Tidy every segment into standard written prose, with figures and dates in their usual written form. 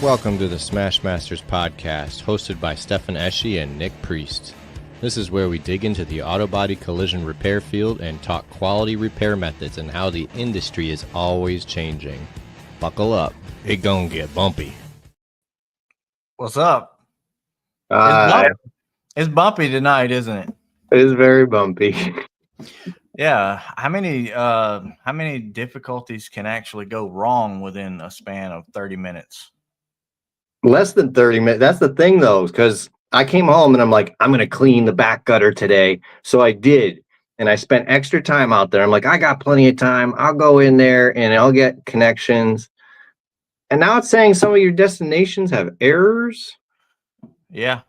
Welcome to the Smash Masters podcast, hosted by Stefan Eschi and Nick Priest. This is where we dig into the auto body collision repair field and talk quality repair methods and how the industry is always changing. Buckle up, it gon' get bumpy. What's up? It's bumpy tonight, isn't it? It is very bumpy. Yeah. How many difficulties can actually go wrong within a span of 30 minutes? Less than 30 minutes. That's the thing, though, because I came home and I'm like, I'm going to clean the back gutter today. So I did. And I spent extra time out there. I'm like, I got plenty of time. I'll go in there and I'll get connections. And now it's saying some of your destinations have errors. Yeah.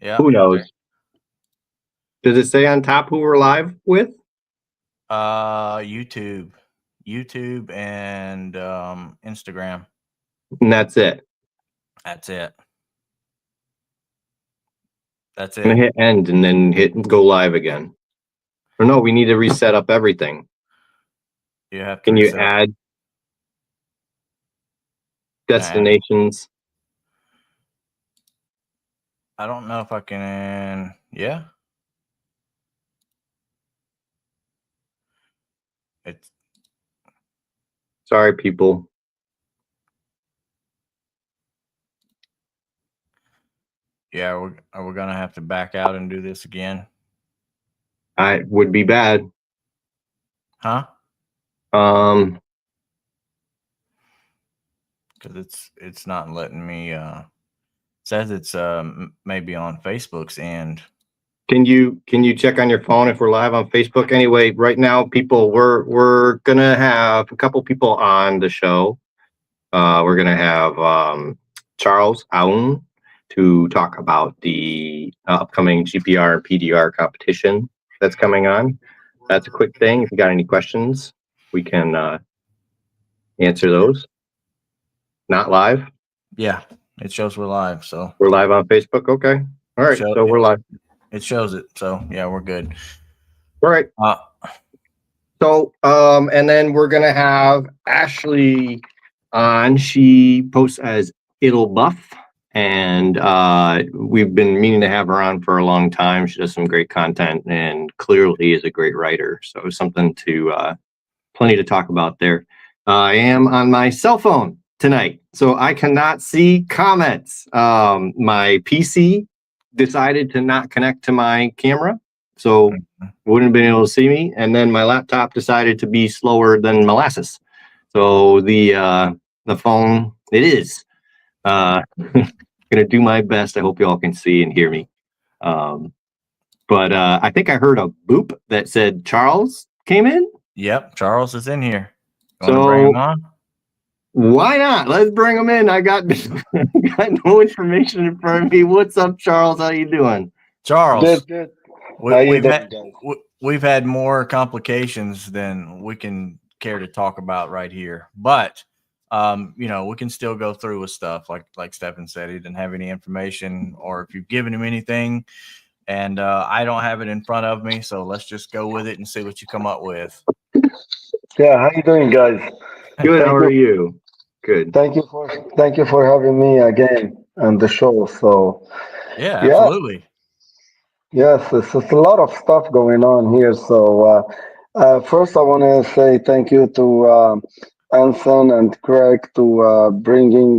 Yeah. Who knows? Does it say on top who we're live with? YouTube and Instagram. And that's it. That's it. I'm gonna hit end and then hit go live again. Or no, we need to reset up everything. You have to. Can you add destinations? I don't know if I can. Yeah. It's. Sorry, people. Yeah, we're gonna have to back out and do this again. I would be bad. Huh? Because it's not letting me. Says it's maybe on Facebook's end. Can you check on your phone if we're live on Facebook? Anyway, right now, people, we're gonna have a couple people on the show. We're gonna have Charles Aoun to talk about the upcoming GPR and PDR competition that's coming on. That's a quick thing. If you got any questions, we can answer those. Not live? Yeah, it shows we're live. So we're live on Facebook. Okay. All right. So we're live. It shows it. So yeah, we're good. All right. So and then we're gonna have Ashleigh on. She posts as It'll Buff. And we've been meaning to have her on for a long time. She does some great content and clearly is a great writer. So it's something plenty to talk about there. I am on my cell phone tonight, so I cannot see comments. My PC decided to not connect to my camera, so wouldn't have been able to see me. And then my laptop decided to be slower than molasses. So the phone, it is. Gonna do my best. I hope you all can see and hear me. But I think I heard a boop that said Charles came in. Yep, Charles is in here. So bring him on? Why not? Let's bring him in. I got no information in front of me. What's up, Charles? How you doing? Charles. Good. We've had more complications than we can care to talk about right here, but we can still go through with stuff like Stefan said. He didn't have any information, or if you've given him anything, and I don't have it in front of me, so let's just go with it and see what you come up with. Yeah, how you doing, guys? Good. How are you? Good. Thank you for having me again on the show. So yeah, absolutely. Yes, it's a lot of stuff going on here. So first, I want to say thank you to Anson and Craig to bringing.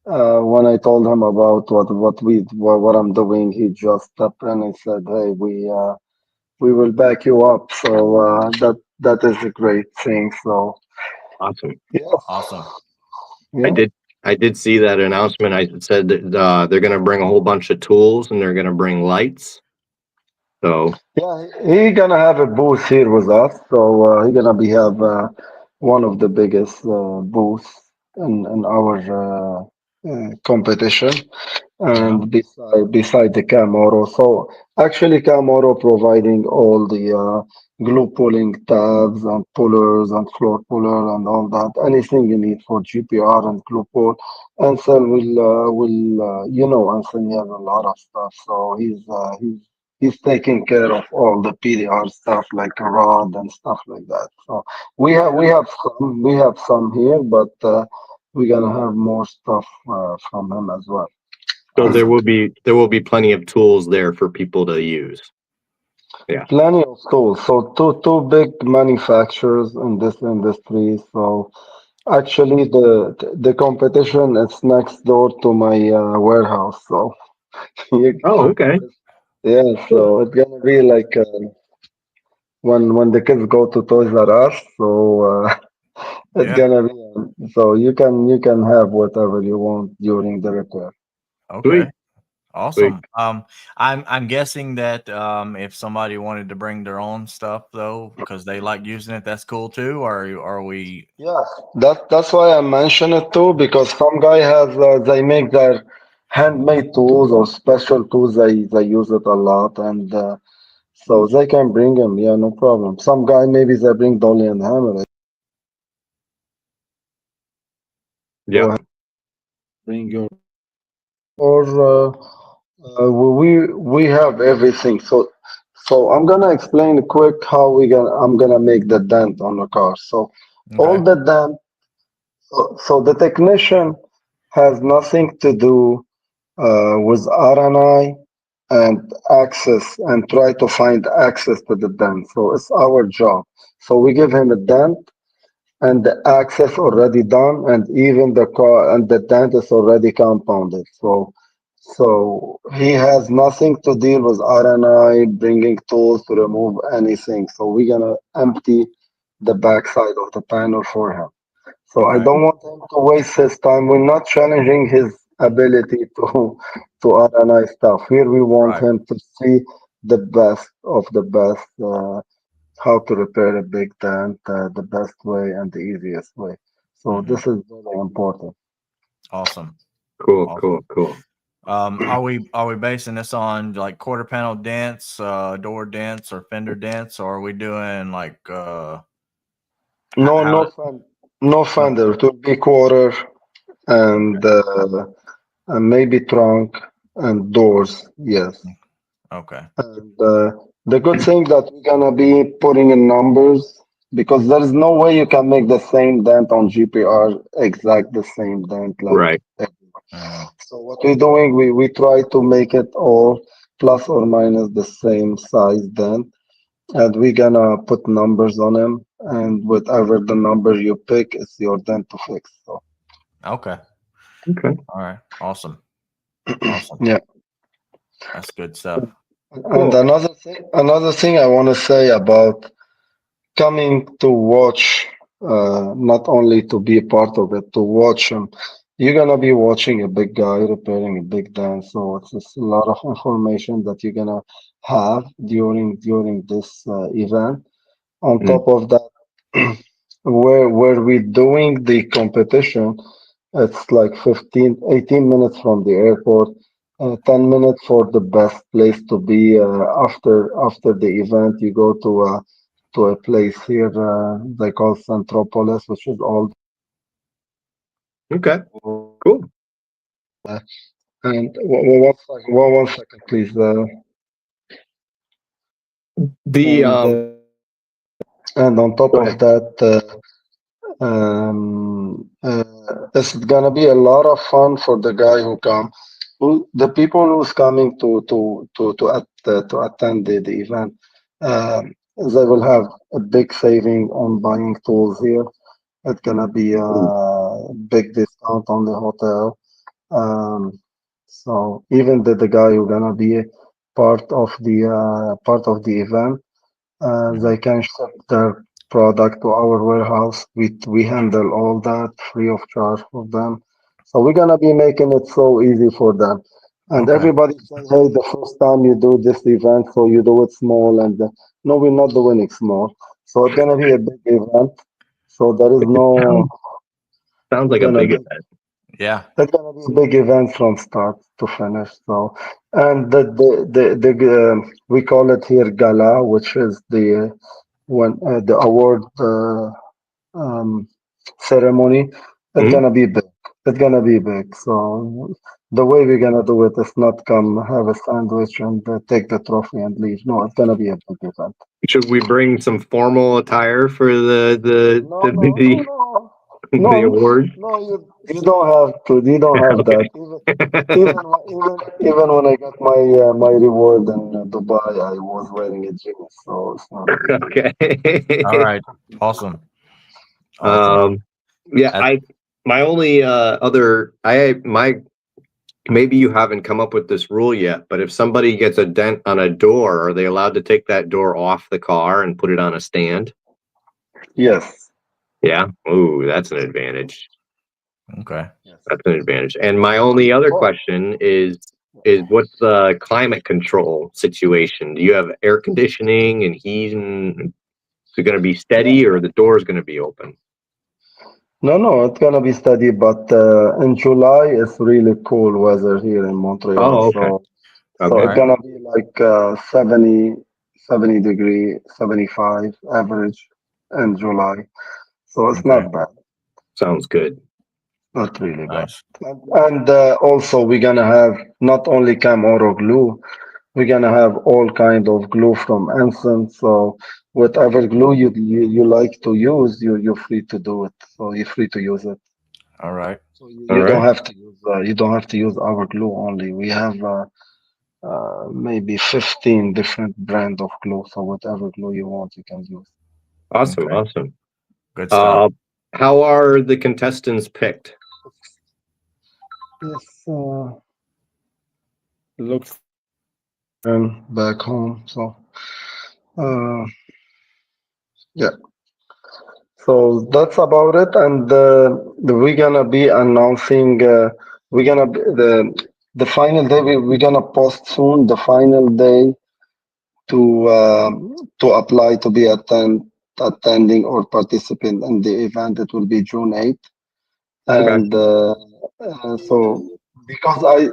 When I told him about what I'm doing, he just stepped in and said, "Hey, we will back you up." So that is a great thing. So awesome. Yeah. Awesome. Yeah. I did see that announcement. I said that they're going to bring a whole bunch of tools and they're going to bring lights. So Yeah, he gonna have a booth here with us. So he gonna have one of the biggest booths in our competition, and beside the Camaro. So actually, Camaro providing all the glue pulling tabs and pullers and floor puller and all that. Anything you need for GPR and glue pull. Ansel will Ansel has a lot of stuff. So he's taking care of all the PDR stuff like a rod and stuff like that. So we have some here, but we're gonna have more stuff from him as well. So there Awesome. will be plenty of tools there for people to use. Yeah. Plenty of tools. So two big manufacturers in this industry. So actually, the competition is next door to my warehouse. So you, Oh, okay. yeah, so it's gonna be like when the kids go to Toys R Us. So it's Yeah. gonna be so you can have whatever you want during the repair. Okay. Sweet. Sweet. Awesome. I'm guessing that if somebody wanted to bring their own stuff though, because they like using it, that's cool too. Or are we Yeah, that's why I mention it too, because some guy has they make their handmade tools or special tools. They use it a lot, and so they can bring them. Yeah, no problem. Some guy maybe they bring dolly and hammer. Go Yeah. ahead, bring your or we have everything. So I'm gonna explain quick how I'm gonna make the dent on the car. So all okay? the dent. So the technician has nothing to do with RNI and access and try to find access to the dent. So it's our job. So we give him a dent and the access already done, and even the car and the dent is already compounded. So he has nothing to deal with RNI, bringing tools to remove anything. So we're gonna empty the backside of the panel for him. So I Okay. don't want him to waste his time. We're not challenging his ability to analyze stuff. Here we want Right. him to see the best of the best, how to repair a big dent, the best way and the easiest way. So Hmm. this is very important. Awesome. Cool. Cool. Awesome. Cool. Are we basing this on like quarter panel dents, door dents, or fender dents, or are we doing like No, how? no No. fender. It will be quarter and maybe trunk and doors. Yes. Okay. And the good thing that we're gonna be putting in numbers because there is no way you can make the same dent on GPR exact the same dent like Right. everywhere. Hmm. So what we're doing, we try to make it all plus or minus the same size dent, and we're gonna put numbers on them, and whatever the number you pick, it's your dent to fix. So Okay. Okay. All right. Awesome. Awesome. yeah. That's good stuff. And Cool. another thing I want to say about coming to watch, not only to be a part of it, to watch him. You're gonna be watching a big guy repairing a big dance, so it's just a lot of information that you're gonna have during this event. On Mm. top of that, where we're doing the competition, it's like 15, 18 minutes from the airport, 10 minutes for the best place to be. After the event, you go to a place here they call Centropolis, which is all. Okay. Cool. And one second, please. The And and on top Go of ahead. that, it's gonna be a lot of fun for the guy who come. The people who's coming to attend the event, they will have a big saving on buying tools here. It's gonna be a Mm. big discount on the hotel. Um, so even the guy who gonna be part of the event, Hmm. they can ship their product to our warehouse. We handle all that free of charge for them. So we're gonna be making it so easy for them. And Okay. everybody say, hey, the first time you do this event, so you do it small. And no, we're not doing it small. So it's gonna be a big event. So there is Sounds no sounds like a gonna big be event. Yeah. It's gonna be a big event from start to finish. So, and we call it here gala, which is the award um, ceremony. It's Mhm. gonna be big. It's gonna be big. So the way we're gonna do it is not come have a sandwich and take the trophy and leave. No, it's gonna be a big event. Should we bring some formal attire for No, the no, no, the no. the award. No, you don't have to. You don't have that. Even when I got my reward in Dubai, I was wearing a jeans, so it's not a big deal. Okay. All right. Awesome. Awesome. Yeah, That- my only maybe you haven't come up with this rule yet, but if somebody gets a dent on a door, are they allowed to take that door off the car and put it on a stand? Yes. Yeah. Ooh, that's an advantage. Okay. That's an advantage. And my only other question is what's the climate control situation? Do you have air conditioning and heating? Is it going to be steady or the door is going to be open? No, it's gonna be steady, but in July it's really cool weather here in Montreal. Oh, okay. So Okay. it's gonna be like 70 degree, 75 average in July. So it's Okay. not bad, Sounds good. not really bad. Nice. And also we're gonna have not only Cam Oro glue, we're gonna have all kind of glue from Anson. So whatever glue you like to use, you're free to do it. So you're free to use it. All right. So All you don't right. have to use our glue only. We have maybe 15 different brand of glue. So whatever glue you want, you can use. Awesome. Okay. Awesome. Good stuff. How are the contestants picked? Yes. Look back home. So uh, yeah. So that's about it. And we're gonna be announcing. We're gonna be the final day. We're gonna post soon the final day to apply to be attending or participant in the event. It will be June 8th. Okay. And so because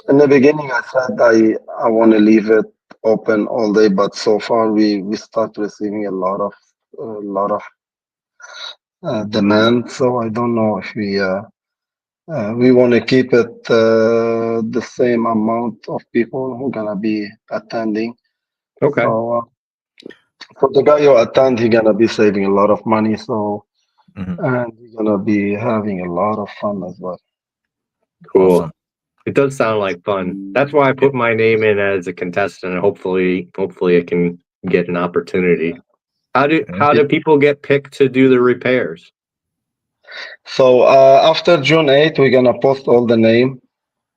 in the beginning I said I want to leave it open all day, but so far we start receiving a lot of demand. So I don't know if we want to keep it the same amount of people who gonna be attending. Okay. So the guy who attend, he gonna be saving a lot of money. So Mhm. and we're gonna be having a lot of fun as well. Cool. Awesome. It does sound like fun. That's why I put my name in as a contestant. Hopefully I can get an opportunity. How do people get picked to do the repairs? So after June 8th, we're gonna post all the name.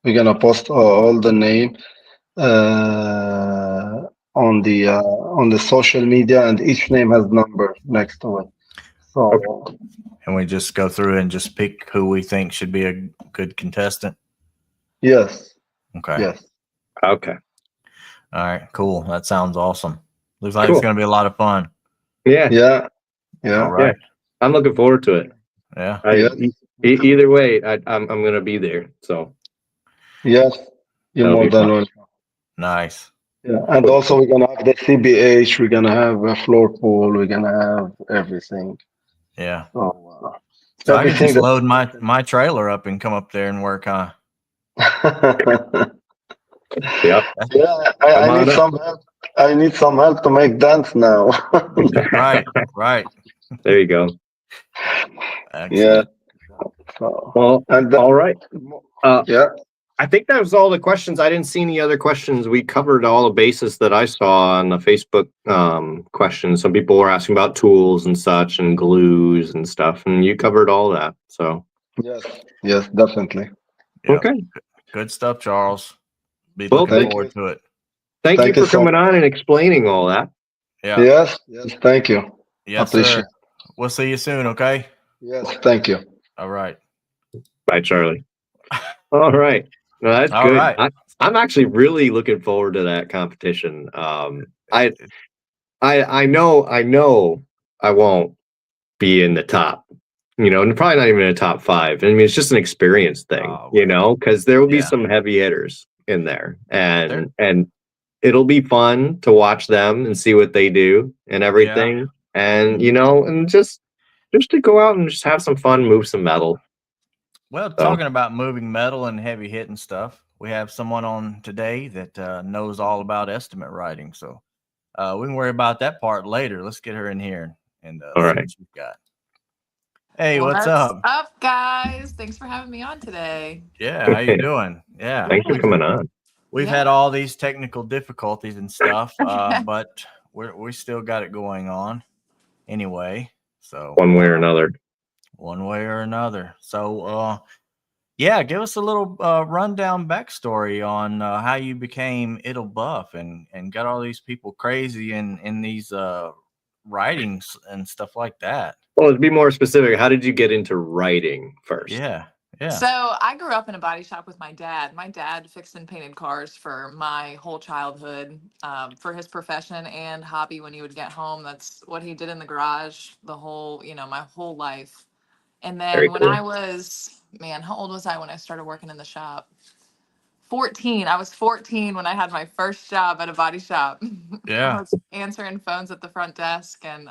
We're gonna post all the name uh, on the social media, and each name has number next to it. So And we just go through and just pick who we think should be a good contestant. yes, Okay. yes. Okay. All right. Cool. That sounds awesome. Looks like Cool. it's going to be a lot of fun. Yeah. Yeah, yeah, All right. I'm looking forward to it. Yeah. yes, Either way, I'm gonna be there. So yes. You're that'll more be than fun. welcome. Nice. Yeah, and also we're gonna have the CBH. We're gonna have a floor pool. We're gonna have everything. Yeah. So So I can everything just that. load my trailer up and come up there and work, huh? Yep. Yeah, Come I on need up. some help. I need some help to make dance now. Right. Right. There you go. Yeah. Excellent. So, Well, and all right. yeah. I think that was all the questions. I didn't see any other questions. We covered all the bases that I saw on the Facebook questions. Some people were asking about tools and such and glues and stuff, and you covered all that. So Yes. Yes, definitely. Yeah. okay. Good stuff, Charles. Be Well, looking Thank forward you. to it. thank you Thank you for so coming much. on and explaining all that. Yeah. Yes. Yes. Thank you. Yes, Appreciate sir. We'll see you soon. Okay. Yes. Thank you. All right. Bye, Charlie. All right. No, that's All good. right. I'm actually really looking forward to that competition. I know I won't be in the top, and probably not even in the top 5. I mean, it's just an experience thing, Oh, well. because there will be Yeah. some heavy hitters in there, There- and it'll be fun to watch them and see what they do and everything, and and just to go out and just have some fun, move some metal. Well, talking about moving metal and heavy hitting stuff, we have someone on today that knows all about estimate writing. So we can worry about that part later. Let's get her in here and All see right. what she's got. Hey, what's What's up? up, guys? Thanks for having me on today. Yeah, how you doing? Yeah, Thanks for Good. coming on. we've Yeah. had all these technical difficulties and stuff, but we still got it going on anyway. So One way or another. one way or another. So yeah, give us a little rundown backstory on how you became It'll Buff and got all these people crazy in these writings and stuff like that. Well, to be more specific, how did you get into writing first? Yeah, yeah. So I grew up in a body shop with my dad. My dad fixed and painted cars for my whole childhood, for his profession and hobby. When he would get home, that's what he did in the garage the whole, my whole life. And Very then when cool. I was, man, how old was I when I started working in the shop? 14. I was 14 when I had my first job at a body shop. I Yeah. was answering phones at the front desk, and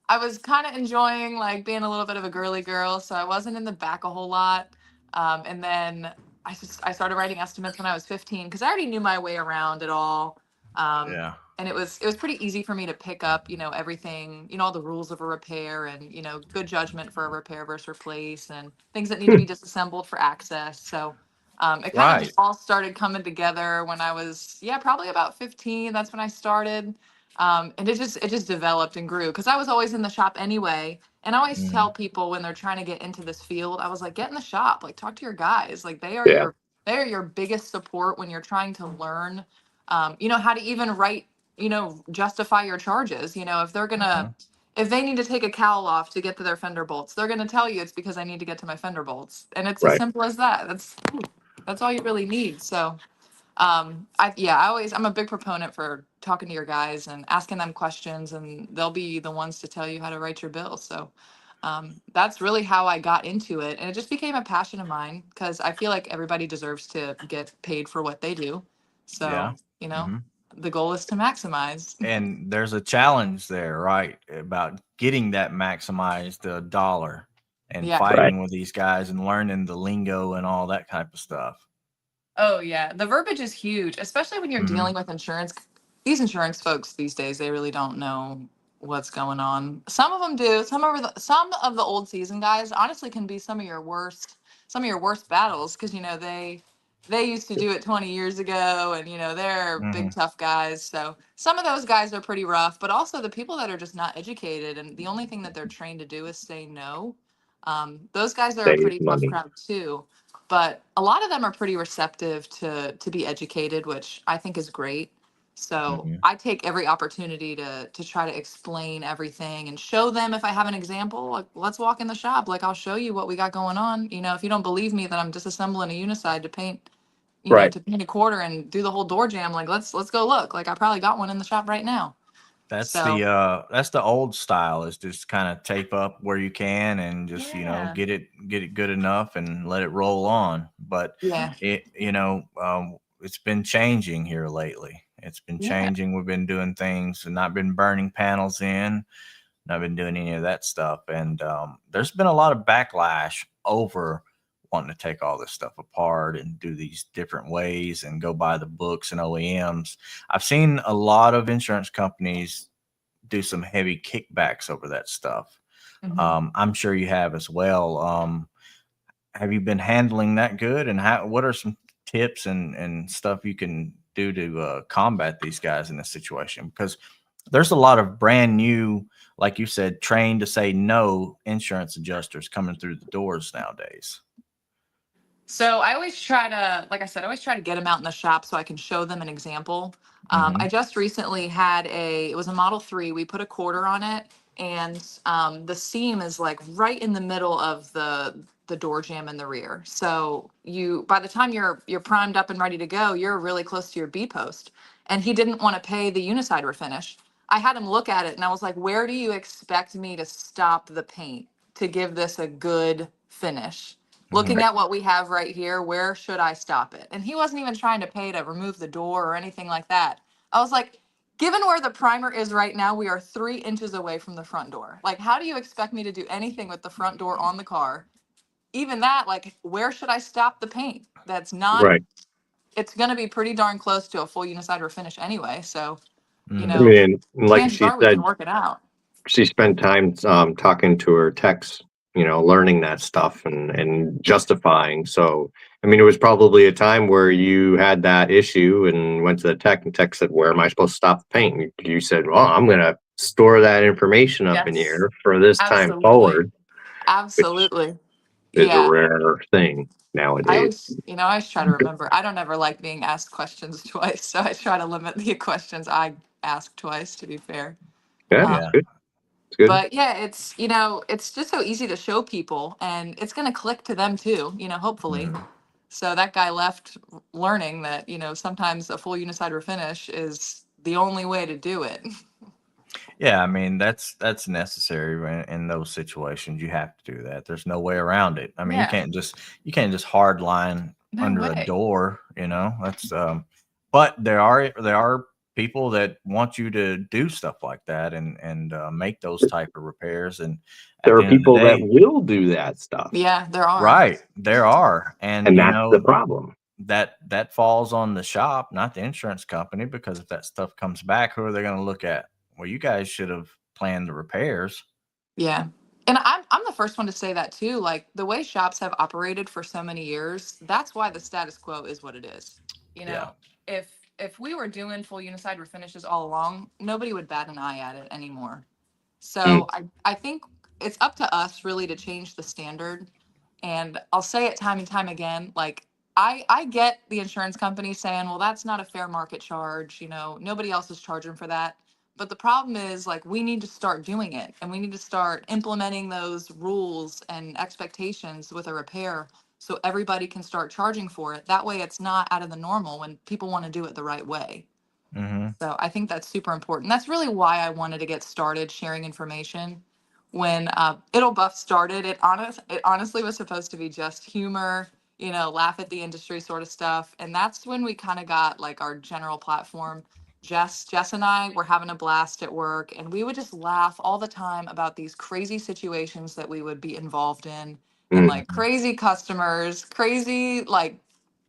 I was kind of enjoying like being a little bit of a girly girl, so I wasn't in the back a whole lot. And then I started writing estimates when I was 15 because I already knew my way around it all. Yeah. And it was pretty easy for me to pick up, everything, all the rules of a repair and, good judgment for a repair versus replace and things that need to be disassembled for access. So it kind of Right. just all started coming together when I was, yeah, probably about 15. That's when I started. And it just developed and grew because I was always in the shop anyway. And I always tell Mhm. people when they're trying to get into this field, I was like, get in the shop, like talk to your guys. Like Yeah. they are your biggest support when you're trying to learn, how to even write, justify your charges. If they're gonna, Mhm. if they need to take a cowl off to get to their fender bolts, they're gonna tell you it's because I need to get to my fender bolts. And it's as Right. simple as that. That's all you really need. So I'm a big proponent for talking to your guys and asking them questions, and they'll be the ones to tell you how to write your bill. So that's really how I got into it, and it just became a passion of mine because I feel like everybody deserves to get paid for what they do. Yeah. So Hmm. the goal is to maximize. And there's a challenge there, right? About getting that maximized dollar and Yeah. Right. fighting with these guys and learning the lingo and all that type of stuff. Oh yeah, the verbiage is huge, especially when you're Hmm. dealing with insurance. These insurance folks these days, they really don't know what's going on. Some of them do. Some of the old season guys honestly can be some of your worst battles because they used to do it 20 years ago, and they're big Hmm. tough guys. So some of those guys are pretty rough, but also the people that are just not educated and the only thing that they're trained to do is say no. Those guys are a Save pretty tough money. crowd too, but a lot of them are pretty receptive to be educated, which I think is great. So Hmm. I take every opportunity to try to explain everything and show them. If I have an example, like, let's walk in the shop, like I'll show you what we got going on. If you don't believe me that I'm disassembling a unicide to paint, Right. to paint a quarter and do the whole door jam, like let's go look. Like I probably got one in the shop right now. So That's the old style, is just kind of tape up where you can and just yeah. get it good enough and let it roll on. But Yeah. it's been changing here lately. It's been Yeah. changing. We've been doing things and not been burning panels in. Not been doing any of that stuff. And there's been a lot of backlash over wanting to take all this stuff apart and do these different ways and go by the books and OEMs. I've seen a lot of insurance companies do some heavy kickbacks over that stuff. Mhm. I'm sure you have as well. Have you been handling that good? And what are some tips and stuff you can do to combat these guys in this situation? Because there's a lot of brand new, like you said, trained to say no insurance adjusters coming through the doors nowadays. So I always try to, like I said, I always try to get them out in the shop so I can show them an example. I Hmm. just recently it was a Model 3. We put a quarter on it, and the seam is like right in the middle of the door jamb in the rear. So by the time you're primed up and ready to go, you're really close to your B post. And he didn't want to pay the unicide refinish. I had him look at it and I was like, where do you expect me to stop the paint to give this a good finish? Hmm. Looking at what we have right here, where should I stop it? And he wasn't even trying to pay to remove the door or anything like that. I was like, given where the primer is right now, we are 3 inches away from the front door. Like, how do you expect me to do anything with the front door on the car? Even that, like, where should I stop the paint? That's not, Right. it's going to be pretty darn close to a full unicide refinish anyway. So, Hmm. I mean, like chances she are we can said, work it out. she spent time talking to her techs, learning that stuff and justifying. So, I mean, it was probably a time where you had that issue and went to the tech, and tech said, "Where am I supposed to stop the paint?" You said, "Well, I'm going to store that information up in Yes, here for this time absolutely. forward," which Absolutely. is a Yeah. rare thing I nowadays. always, I always try to remember. I don't ever like being asked questions twice, so I try to limit the questions I ask twice, to be fair. Yeah, Um, it's Yeah. good. It's good. but yeah, it's, it's just so easy to show people, and it's going to click to them too, hopefully. Mhm. So that guy left learning that, sometimes a full Unicide refinish is the only way to do it. Yeah, I mean that's necessary in those situations. You have to do that. There's no way around it. I mean, Yeah, you can't just hard line no under a way. door. That's but there are people that want you to do stuff like that and make those type of repairs. And at There the are end of the people that day, will do that stuff, Yeah, there are. right? There are, and and that's the problem. that falls on the shop, not the insurance company, because if that stuff comes back, who are they going to look at? Well, you guys should have planned the repairs. Yeah. And I'm the first one to say that too. Like the way shops have operated for so many years, that's why the status quo is what it is. You Yeah. know, if if we were doing full Unicide refinishes all along, nobody would bat an eye at it anymore. Mm. So I think it's up to us really to change the standard. And I'll say it time and time again, like I get the insurance company saying, well, that's not a fair market charge, nobody else is charging for that. But the problem is like we need to start doing it, and we need to start implementing those rules and expectations with a repair so everybody can start charging for it. That way it's not out of the normal when people want to do it the right way. Mm-hmm. So I think that's super important. That's really why I wanted to get started sharing information. When It'll Buff started, it honestly was supposed to be just humor, laugh at the industry sort of stuff. And that's when we kind of got like our general platform. Jess and I were having a blast at work, and we would just laugh all the time about these crazy situations that we would be involved in, and Mm. like crazy customers, crazy like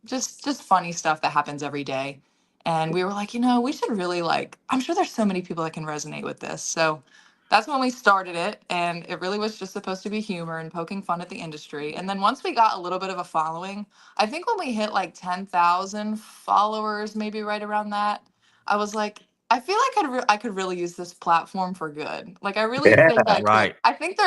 just funny stuff that happens every day. And we were like, we should really like, I'm sure there's so many people that can resonate with this. So that's when we started it. And it really was just supposed to be humor and poking fun at the industry. And then once we got a little bit of a following, I think when we hit like 10,000 followers, maybe right around that, I was like, I feel like I could really use this platform for good. Like, I really Yeah. think I could. Right. I think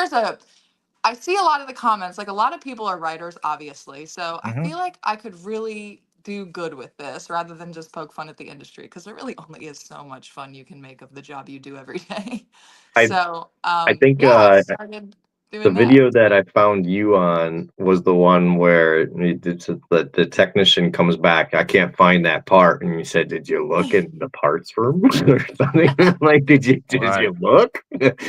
I see a lot of the comments, like a lot of people are writers, obviously. So I Mm-hmm. feel like I could really do good with this rather than just poke fun at the industry, because there really only is so much fun you can make of the job you do every day. I So I think yeah, I started the doing that. video that I found you on was the one where the technician comes back. I can't find that part, and you said, "Did you look in the parts room or something?" Like, did Right. you look?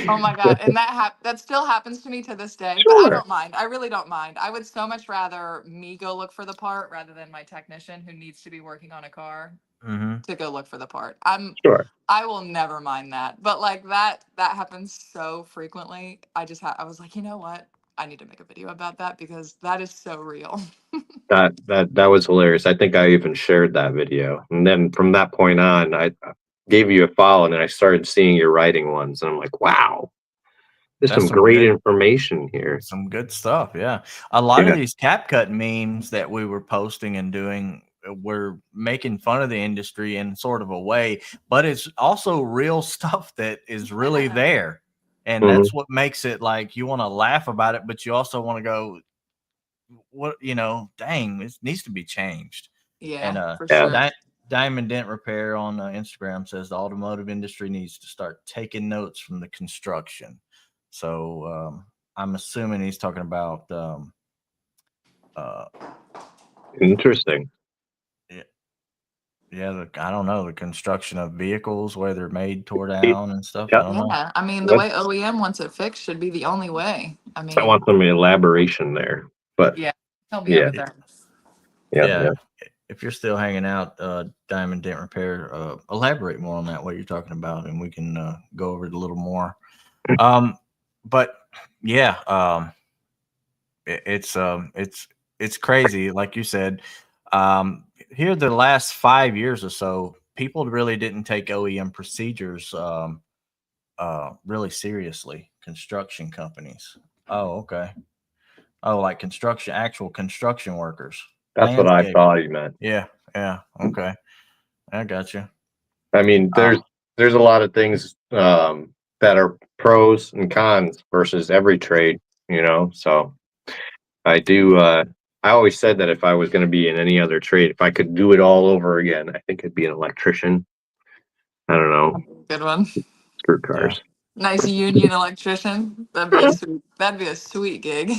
Oh my God. And that still happens to me to this day, but I Sure. don't mind. I really don't mind. I would so much rather me go look for the part rather than my technician who needs to be working on a car Mm-hmm. to go look for the part. Sure. I will never mind that. But like that happens so frequently. I was like, you know what? I need to make a video about that because that is so real. That was hilarious. I think I even shared that video, and then from that point on, I gave you a follow, and then I started seeing your writing ones, and I'm like, wow, there's That's some great good. information here. Some good stuff. Yeah. A lot of Yeah. these CapCut memes that we were posting and doing were making fun of the industry in sort of a way, but it's also real stuff that is really Yeah. there. And Mhm. that's what makes it like you want to laugh about it, but you also want to go, what, dang, this needs to be changed. And Yeah, for Yeah. sure. Diamond Dent Repair on Instagram says the automotive industry needs to start taking notes from the construction. So I'm assuming he's talking about uh, Interesting. yeah, yeah. I don't know, the construction of vehicles, where they're made, tore It- down, and stuff. I yeah. don't know. Yeah. I mean, the Let's way OEM wants it fixed should be the only way. I I mean, want some elaboration there, but yeah. Help me out yeah, with that. yeah, Yeah, yeah. if you're still hanging out, Diamond Dent Repair, elaborate more on that, what you're talking about, and we can go over it a little more. But yeah, it's crazy, like you said. Here, the last 5 years or so, people really didn't take OEM procedures really seriously. Construction companies. Oh, okay. Oh, like construction, actual construction workers, That's what I landscape. thought he meant. Yeah, yeah. Okay, I got you. I mean, there's a lot of things that are pros and cons versus every trade, you know. So I do. I always said that if I was going to be in any other trade, if I could do it all over again, I think I'd be an electrician. I don't know, Good one. screw Yeah, cars. Nice union electrician. That'd be a sweet. That'd be a sweet gig.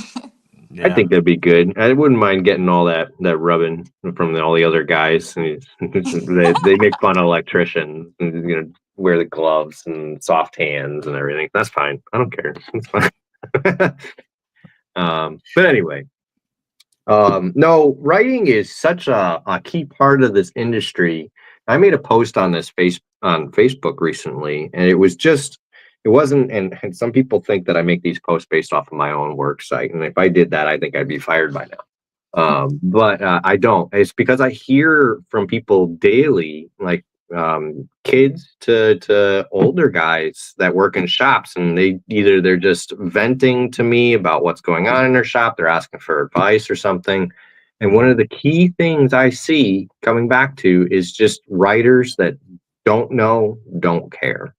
I yeah. think that'd be good. I wouldn't mind getting all that rubbing from all the other guys. They make fun of electricians, and, you know, wear the gloves and soft hands and everything. That's fine. I don't care. It's fine. But anyway, no, writing is such a key part of this industry. I made a post on this on Facebook recently, and it wasn't, and some people think that I make these posts based off of my own work site. And if I did that, I think I'd be fired by now. But I don't. It's because I hear from people daily, like kids to older guys that work in shops, and they're just venting to me about what's going on in their shop. They're asking for advice or something. And one of the key things I see coming back to is just writers that don't know, don't care.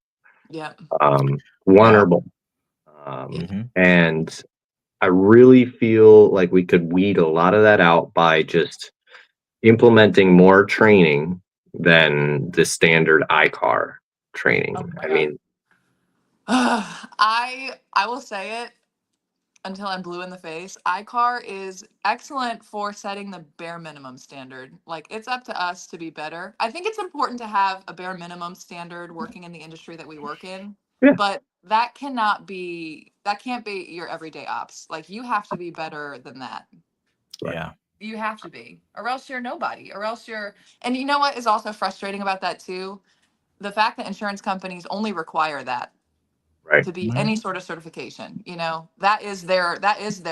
Yeah. One Yeah. or both. Mm-hmm. And I really feel like we could weed a lot of that out by just implementing more training than the standard iCar training. Oh my I god. mean, I will say it until I'm blue in the face. iCar is excellent for setting the bare minimum standard. Like it's up to us to be better. I think it's important to have a bare minimum standard working in the industry that we work in, yeah, but that can't be your everyday ops. Like you have to be better than that. right. Yeah. You have to be, or else you're nobody, or else you're. And you know what is also frustrating about that too? The fact that insurance companies only require that Right. to be Mhm. any sort of certification. You know, that is their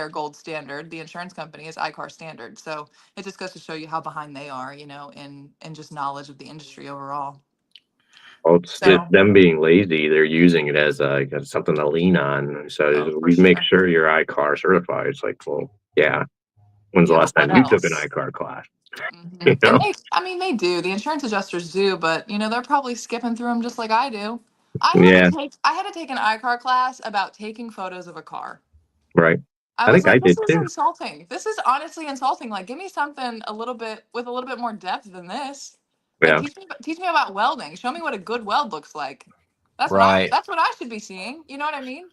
gold standard. The insurance company is iCar standard. So it just goes to show you how behind they are, you know, in just knowledge of the industry overall. Well, it's So them being lazy. They're using it as something to lean on. oh, So for we make sure. sure you're iCar certified. It's like, well, yeah. When's the Yeah, but last time what you took an else? iCar class? Hmm. You And know? they do. The insurance adjusters do, but you know, they're probably skipping through them just like I do. Yeah. I had to take an iCar class about taking photos of a car. Right. I I was think I like, this did is too. insulting. This is honestly insulting. Like, give me something a little bit with a little bit more depth than this. Like, Yeah. teach me about welding. Show me what a good weld looks like. Right. That's what I should be seeing. You know what I mean?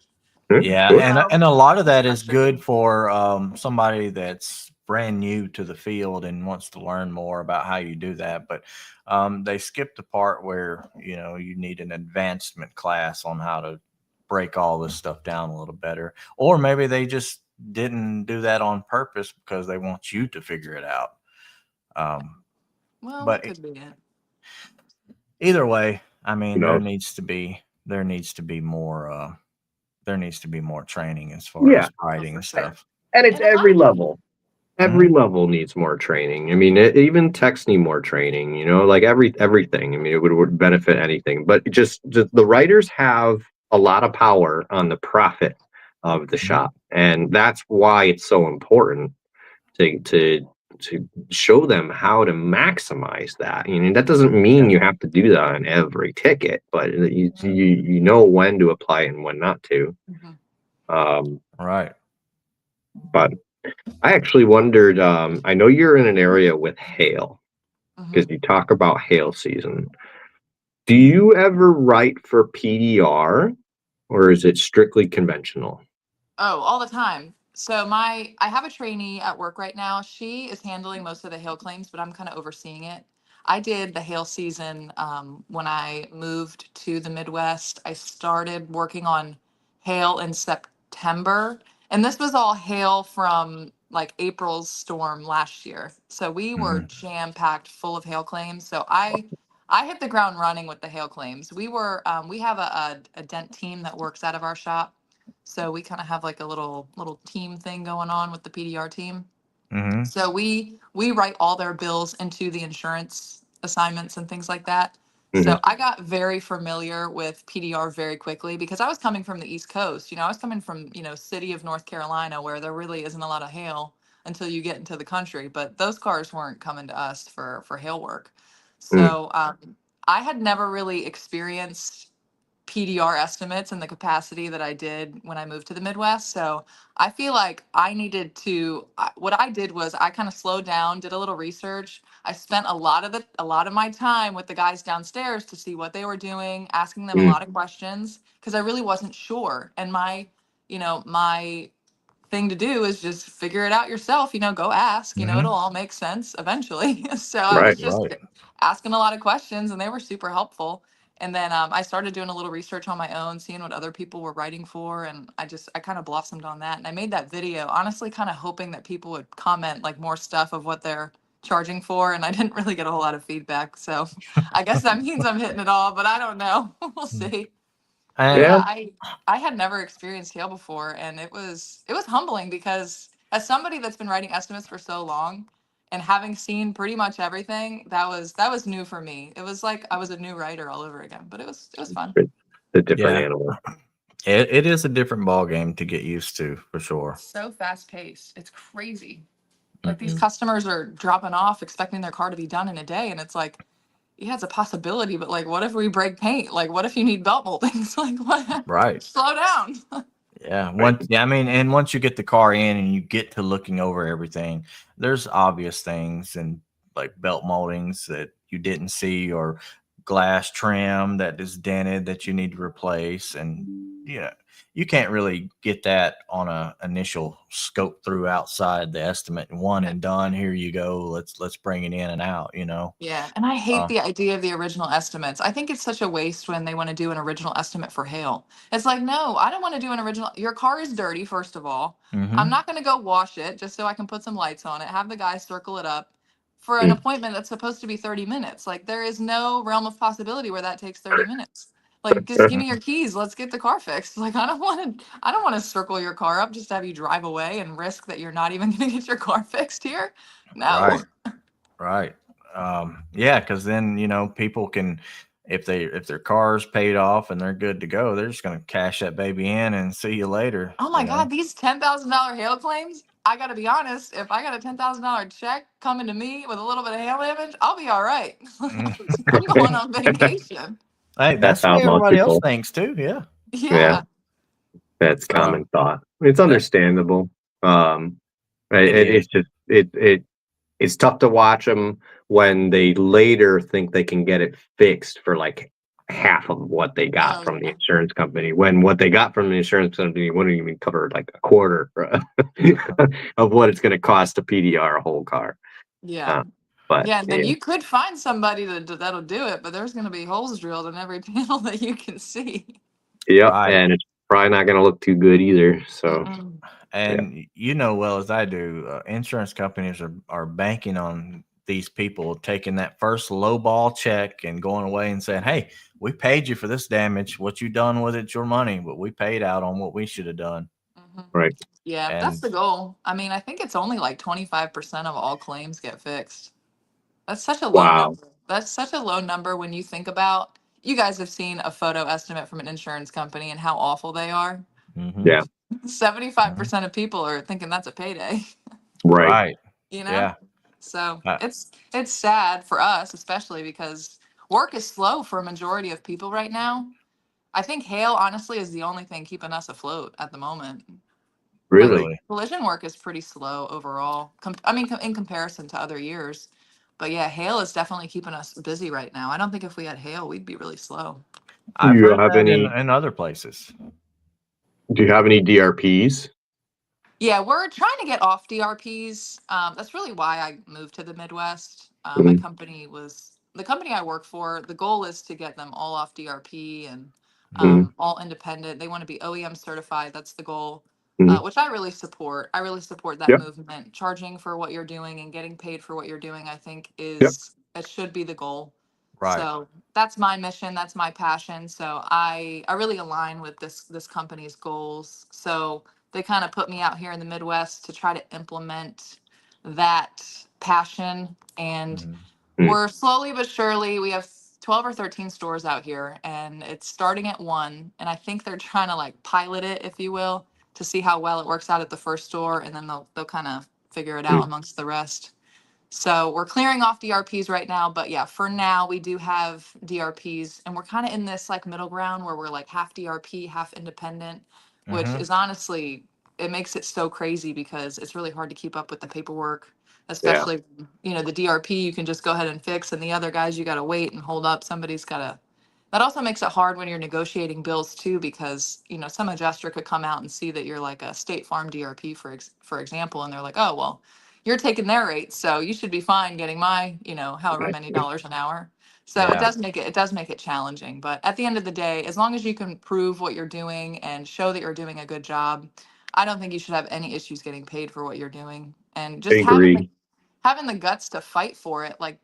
Yeah, Yeah, sure. and So a lot of it's that is good frustrating. for somebody that's brand new to the field and wants to learn more about how you do that. But they skip the part where you need an advancement class on how to break all this stuff down a little better, or maybe they just didn't do that on purpose because they want you to figure it out. Um, Well, that but could be it. either way, I Who mean, knows? there needs to be more there needs to be more training as far Yeah. as Oh, writing for and sure. stuff. And it's And a lot every of level. Every Mhm. level needs more training. I mean, even techs need more training. You know, like everything. I mean, it would benefit anything. But just the writers have a lot of power on the profit of the Mhm. shop, and that's why it's so important to show them how to maximize that. You know, that doesn't mean Yeah. you have to do that on every ticket, but you know when to apply it and when not to. Mhm. Right. But I actually wondered. I know you're in an area with hail because Mhm. you talk about hail season. Do you ever write for PDR or is it strictly conventional? Oh, all the time. So I have a trainee at work right now. She is handling most of the hail claims, but I'm kind of overseeing it. I did the hail season when I moved to the Midwest. I started working on hail in September, and this was all hail from like April's storm last year. So we were Mhm. jam packed full of hail claims. So I hit the ground running with the hail claims. We have a dent team that works out of our shop, so we kind of have like a little team thing going on with the PDR team. Mhm. So we write all their bills into the insurance assignments and things like that. So I got very familiar with PDR very quickly because I was coming from the East Coast. I was coming from, city of North Carolina where there really isn't a lot of hail until you get into the country. But those cars weren't coming to us for hail work. So I had never really experienced PDR estimates in the capacity that I did when I moved to the Midwest. So I feel like I needed to, what I did was I kind of slowed down, did a little research. I spent a lot of my time with the guys downstairs to see what they were doing, asking them a lot of questions because I really wasn't sure. And my thing to do is just figure it out yourself, go ask, it'll all make sense eventually. So I was just asking a lot of questions and they were super helpful. And then I started doing a little research on my own, seeing what other people were writing for. And I kind of blossomed on that. And I made that video, honestly, kind of hoping that people would comment like more stuff of what they're charging for. And I didn't really get a whole lot of feedback. So I guess that means I'm hitting it all, but I don't know. We'll see. And Yeah, I had never experienced hail before, and it was humbling because as somebody that's been writing estimates for so long and having seen pretty much everything, that was new for me. It was like I was a new writer all over again, but it was fun. It's a different yeah, animal. it is a different ball game to get used to for sure. So fast paced. It's crazy. Like these customers are dropping off expecting their car to be done in a day, and it's like, yeah, it's a possibility, but like, what if we break paint? Like, what if you need belt moldings? Like, what? Right. Slow down. Yeah. I mean, and once you get the car in and you get to looking over everything, there's obvious things and like belt moldings that you didn't see or glass trim that is dented that you need to replace. And you can't really get that on a initial scope through outside the estimate one and done. Here you go. Let's bring it in and out, Yeah, and I hate Uh, the idea of the original estimates. I think it's such a waste when they want to do an original estimate for hail. It's like, no, I don't want to do an original. Your car is dirty, first of all. I'm not going to go wash it just so I can put some lights on it, have the guy circle it up for an appointment that's supposed to be 30 minutes. Like, there is no realm of possibility where that takes 30 minutes. Like, just give me your keys. Let's get the car fixed. Like, I don't want to circle your car up just to have you drive away and risk that you're not even going to get your car fixed here. No. Right. Right. Yeah, because then people can, if their car's paid off and they're good to go, they're just gonna cash that baby in and see you later. Oh my God, these $10,000 hail claims. I got to be honest, if I got a $10,000 check coming to me with a little bit of hail damage, I'll be all right. I'm going on vacation. Hey, that's how what most everybody else people- thinks too. Yeah. Yeah. That's common thought. It's understandable. It's just it's tough to watch them when they later think they can get it fixed for like half of what they got from the insurance company, when what they got from the insurance company wouldn't even cover like a quarter of what it's going to cost to PDR a whole car. Yeah. But Yeah, and then you could find somebody that'll do it, but there's going to be holes drilled in every panel that you can see. Yep, Right. and it's probably not going to look too good either. So And well as I do, insurance companies are banking on these people taking that first low ball check and going away and saying, "Hey, we paid you for this damage. What you done with it's your money, but we paid out on what we should have done." right. Yeah, that's And the goal. I mean, I think it's only like 25% of all claims get fixed. That's such a low Wow. number. That's such a low number when you think about, you guys have seen a photo estimate from an insurance company and how awful they are. Yeah. 75% of people are thinking that's a payday, Right. Yeah. So Uh, it's sad for us, especially because work is slow for a majority of people right now. I think hail honestly is the only thing keeping us afloat at the moment. Really. Like, collision work is pretty slow overall. In comparison to other years. But yeah, hail is definitely keeping us busy right now. I don't think if we had hail, we'd be really slow. I've you heard have that any? in other places. Do you have any DRPs? Yeah, we're trying to get off DRPs. That's really why I moved to the Midwest. The company I work for. The goal is to get them all off DRP and all independent. They want to be OEM certified. That's the goal, which I really support. I really support that movement. Charging for what you're doing and getting paid for what you're doing, I think it should be the goal. Right. So that's my mission. That's my passion. So I really align with this company's goals. So they kind of put me out here in the Midwest to try to implement that passion. And we're slowly but surely, we have 12 or 13 stores out here, and it's starting at one. And I think they're trying to like pilot it, if you will, to see how well it works out at the first store, and then they'll kind of figure it out amongst the rest. So we're clearing off DRPs right now, but yeah, for now we do have DRPs, and we're kind of in this like middle ground where we're like half DRP, half independent, which is honestly, it makes it so crazy because it's really hard to keep up with the paperwork, especially, the DRP you can just go ahead and fix, and the other guys you got to wait and hold up. Somebody's got to. That also makes it hard when you're negotiating bills too, because some adjuster could come out and see that you're like a State Farm DRP for example, and they're like, oh well, you're taking their rate, so you should be fine getting my, however many dollars an hour. So it does make it challenging. But at the end of the day, as long as you can prove what you're doing and show that you're doing a good job, I don't think you should have any issues getting paid for what you're doing. And just having the guts to fight for it. Like,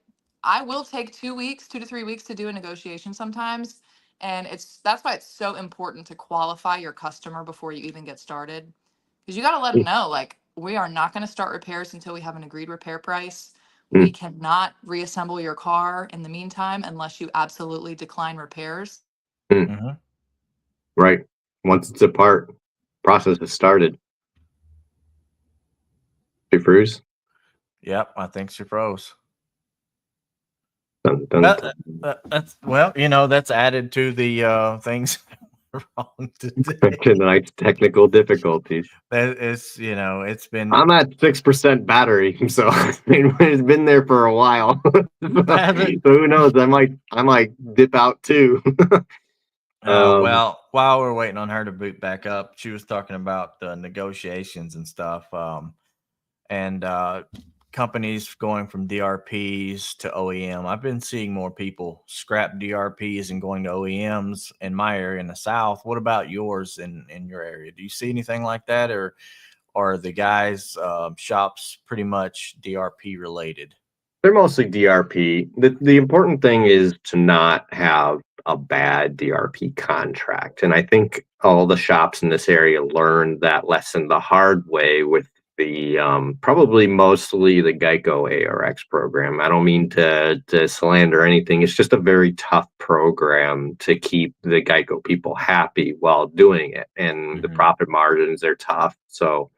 I will take 2 to 3 weeks to do a negotiation sometimes. And that's why it's so important to qualify your customer before you even get started. Because you got to let them know, like, we are not going to start repairs until we have an agreed repair price. We cannot reassemble your car in the meantime unless you absolutely decline repairs. Right. Once it's apart, process has started. Hey, Bruce? Yep, I think she froze. Dun, dun, dun. That's added to the things wrong today. Tonight's technical difficulties. That is, it's been. I'm at 6% battery, so it's been there for a while. So who knows? I might dip out too. Well, while we're waiting on her to boot back up, she was talking about the negotiations and stuff, and companies going from DRPs to OEM. I've been seeing more people scrap DRPs and going to OEMs in my area in the South. What about yours in your area? Do you see anything like that, or are the guys' shops pretty much DRP related? They're mostly DRP. The important thing is to not have a bad DRP contract. And I think all the shops in this area learned that lesson the hard way with the probably mostly the Geico ARX program. I don't mean to slander anything. It's just a very tough program to keep the Geico people happy while doing it. And the profit margins are tough. So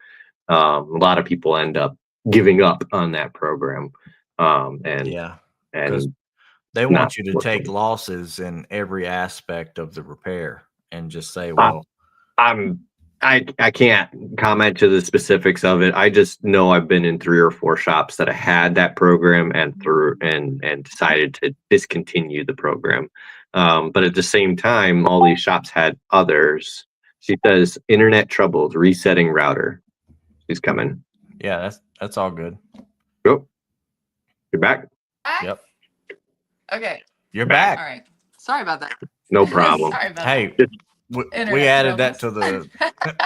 a lot of people end up giving up on that program. Because they want you to take losses in every aspect of the repair and just say, well, I can't comment to the specifics of it. I just know I've been in 3 or 4 shops that have had that program and decided to discontinue the program. But at the same time, all these shops had others. She says internet troubles, resetting router. She's coming. Yeah, that's all good. Go. You're back? Yep. Okay. You're back. All right. Sorry about that. No problem. Sorry about Hey, we added that to the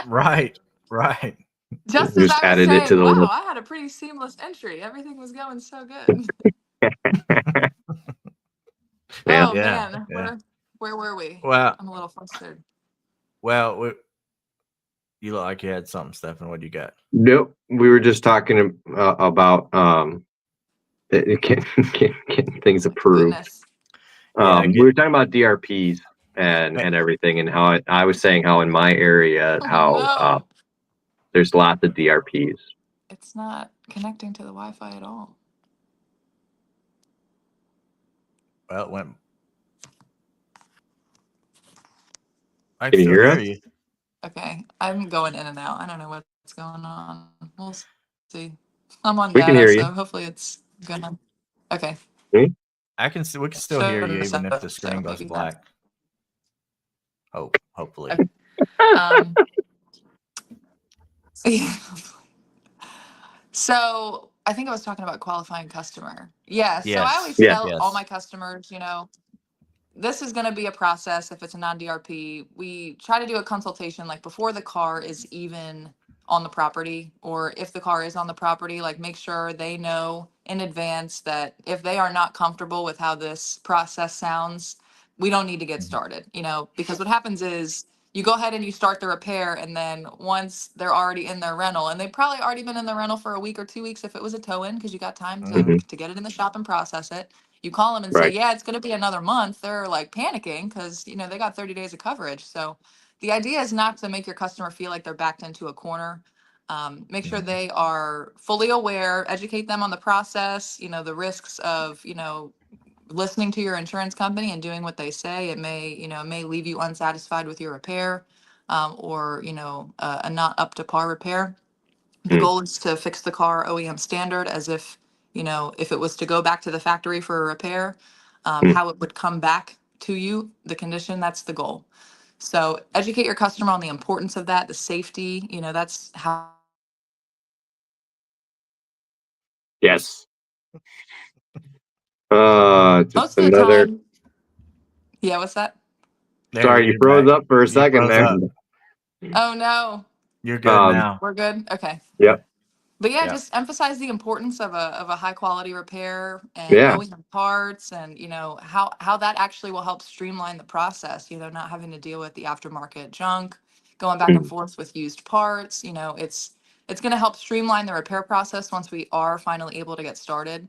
right. Just as I was saying, wow, I had a pretty seamless entry. Everything was going so good. Man. Where were we? Well, I'm a little flustered. Well, you look like you had something, Stefan. What do you got? Nope. We were just talking about getting things approved. We were talking about DRPs and everything, and how I was saying how in my area there's lots of DRPs. It's not connecting to the Wi-Fi at all. Well, it went. Can you hear us? Okay, I'm going in and out. I don't know what's going on. We'll see. I'm on We can data, hear you. so hopefully it's gonna. Okay. I can see. We can still hear you even if the screen goes black. Hopefully. Okay. So I think I was talking about qualifying customer. Yeah. So I always tell all my customers, this is going to be a process. If it's a non-DRP, we try to do a consultation like before the car is even on the property, or if the car is on the property, like make sure they know in advance that if they are not comfortable with how this process sounds, we don't need to get started, because what happens is you go ahead and you start the repair, and then once they're already in their rental, and they've probably already been in the rental for a week or 2 weeks if it was a tow-in, because you got time to Mhm. to get it in the shop and process it. You call them and say, Right. yeah, it's going to be another month. They're like panicking because they got 30 days of coverage. So the idea is not to make your customer feel like they're backed into a corner. Make sure they are fully aware, educate them on the process, the risks of, listening to your insurance company and doing what they say. It may leave you unsatisfied with your repair, or, a not up to par repair. The Mm. goal is to fix the car OEM standard, as if it was to go back to the factory for a repair, Mm. how it would come back to you, the condition. That's the goal. So educate your customer on the importance of that, the safety. That's how. Yes. Just Most of the another. time. Yeah, what's that? There, Sorry, you you're froze back. up for a You second froze there. up. Oh no, You're good now. we're good. Okay. Yep. But yeah, Yeah. just emphasize the importance of a high quality repair and Yeah. OEM parts, and how that actually will help streamline the process. Not having to deal with the aftermarket junk, going back and Mm. forth with used parts. It's going to help streamline the repair process once we are finally able to get started.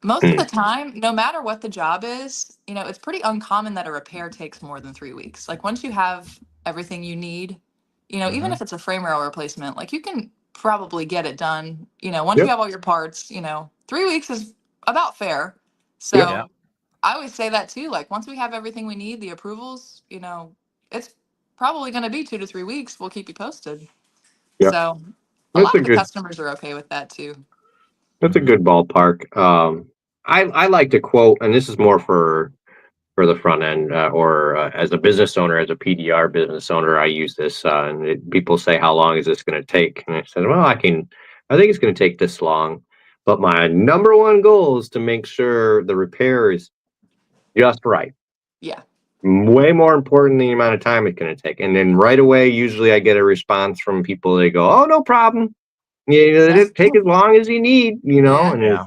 Most of the Mm. time, no matter what the job is, it's pretty uncommon that a repair takes more than 3 weeks. Like once you have everything you need, even if it's a frame rail replacement, like you can probably get it done. Once you Yep. have all your parts, 3 weeks is about fair. Yep. Yeah. So I always say that too. Like once we have everything we need, the approvals, it's probably going to be 2 to 3 weeks. We'll keep you posted. Yep. So a That's lot a of the good. customers are okay with that too. That's a good ballpark. I like to quote, and this is more for the front end, or as a business owner, as a PDR business owner, I use this, and people say, "How long is this going to take?" And I said, "Well, I think it's going to take this long, but my number one goal is to make sure the repair is just right. Yeah. Way more important than the amount of time it's going to take." And then right away, usually I get a response from people. They go, "Oh, no problem. Yeah, take as long as you need, Yeah. and Yeah.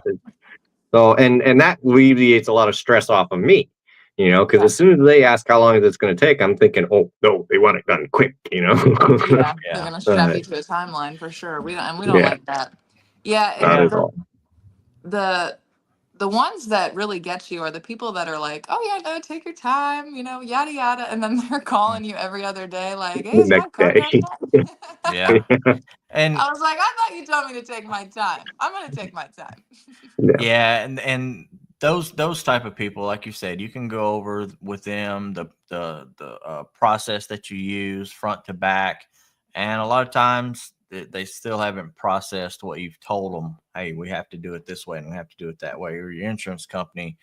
so, and that alleviates a lot of stress off of me, because Yeah. as soon as they ask how long is it's going to take, I'm thinking, oh no, they want it done quick. Yeah, they're Yeah. gonna strap uh, you to a timeline for sure. We don't yeah, like that. Yeah, not and Yeah. at the all. the the ones that really get you are the people that are like, oh yeah, no, take your time, yada yada, and then they're calling you every other day, like, hey, The is my next car done day. yet? Yeah. And I was like, I thought you told me to take my time. I'm gonna take my time. Yeah. yeah, and those type of people, like you said, you can go over with them the process that you use front to back, and a lot of times they still haven't processed what you've told them. Hey, we have to do it this way, and we have to do it that way. Or your insurance company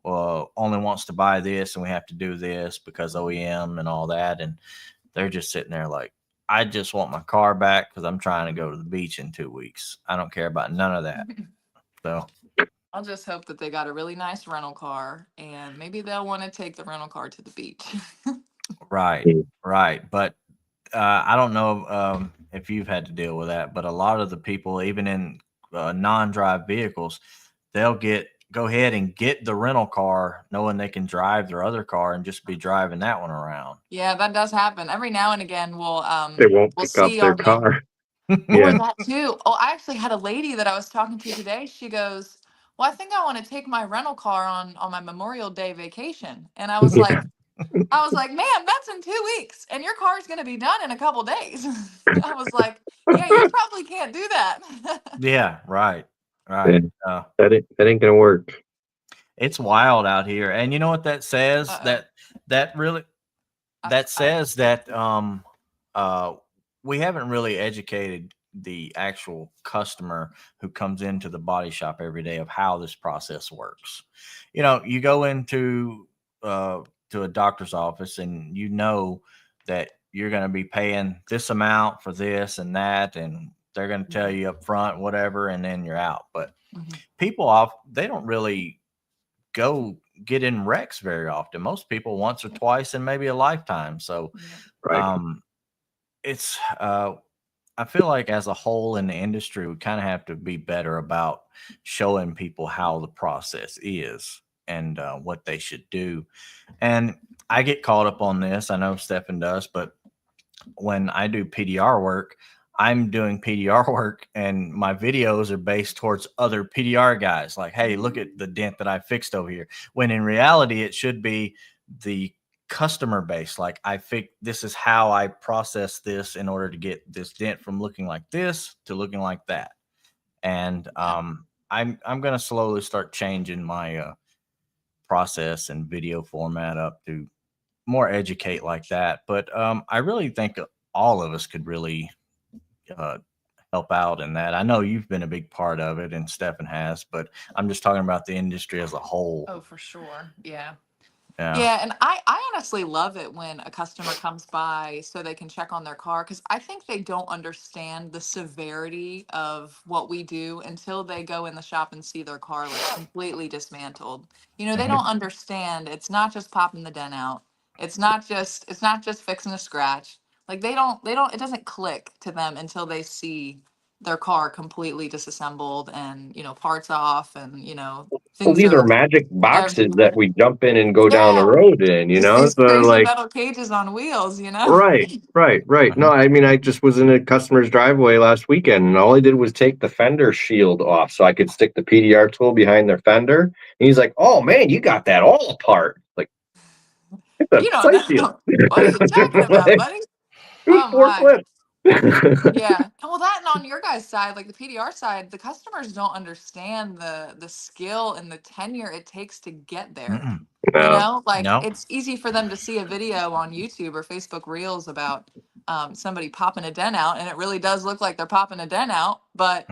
only wants to buy this, and we have to do this because OEM and all that, and they're just sitting there like, I just want my car back because I'm trying to go to the beach in 2 weeks. I don't care about none of that. So I'll just hope that they got a really nice rental car, and maybe they'll want to take the rental car to the beach. right, right. But I don't know if you've had to deal with that, but a lot of the people, even in non-drive vehicles, they'll go ahead and get the rental car, knowing they can drive their other car and just be driving that one around. Yeah, that does happen every now and again. They won't We'll pick up see their on the. car. Or Yeah. that too. Oh, I actually had a lady that I was talking to today. She goes, "Well, I think I want to take my rental car on my Memorial Day vacation." And I was like, "Ma'am, that's in 2 weeks, and your car is going to be done in a couple days." I was like, "Yeah, you probably can't do that." Yeah, right, Yeah. right. That ain't gonna work. It's wild out here, and you know what that says? Uh-oh. That really that says that uh we haven't really educated the actual customer who comes into the body shop every day of how this process works. You go into to a doctor's office, and that you're going to be paying this amount for this and that, and they're going to tell you up front whatever, and then you're out. But Mhm. people they don't really go get in wrecks very often. Most people once or twice in maybe a lifetime. So Yeah. Right. it's I feel like as a whole in the industry, we kind of have to be better about showing people how the process is and what they should do. And I get caught up on this. I know Stefan does, but when I do PDR work, I'm doing PDR work and my videos are based towards other PDR guys. Like, hey, look at the dent that I fixed over here. When in reality, it should be the customer base. Like, this is how I process this in order to get this dent from looking like this to looking like that. And I'm going to slowly start changing my process and video format up to more educate like that. But I really think all of us could really help out in that. I know you've been a big part of it and Stefan has, but I'm just talking about the industry as a whole. Oh, for sure. Yeah. Yeah. Yeah, and I honestly love it when a customer comes by so they can check on their car, because I think they don't understand the severity of what we do until they go in the shop and see their car like completely dismantled. You know, they don't understand. It's not just popping the dent out. It's not just fixing a scratch. Like they don't it doesn't click to them until they see their car completely disassembled and, parts off, and, Well, things these are are magic boxes that everywhere. we jump in and go down the Yeah. road in, These So crazy like, metal cages on wheels, right. No, I mean, I just was in a customer's driveway last weekend, and all I did was take the fender shield off so I could stick the PDR tool behind their fender. And he's like, "Oh man, you got that all apart!" Like, it's a You don't sight shield. know. What are you talking about, Like, buddy? who's Oh my. forklift? Yeah. Well, that, and on your guys' side, like the PDR side, the customers don't understand the skill and the tenure it takes to get there. No. Like No. it's easy for them to see a video on YouTube or Facebook Reels about somebody popping a dent out, and it really does look like they're popping a dent out. But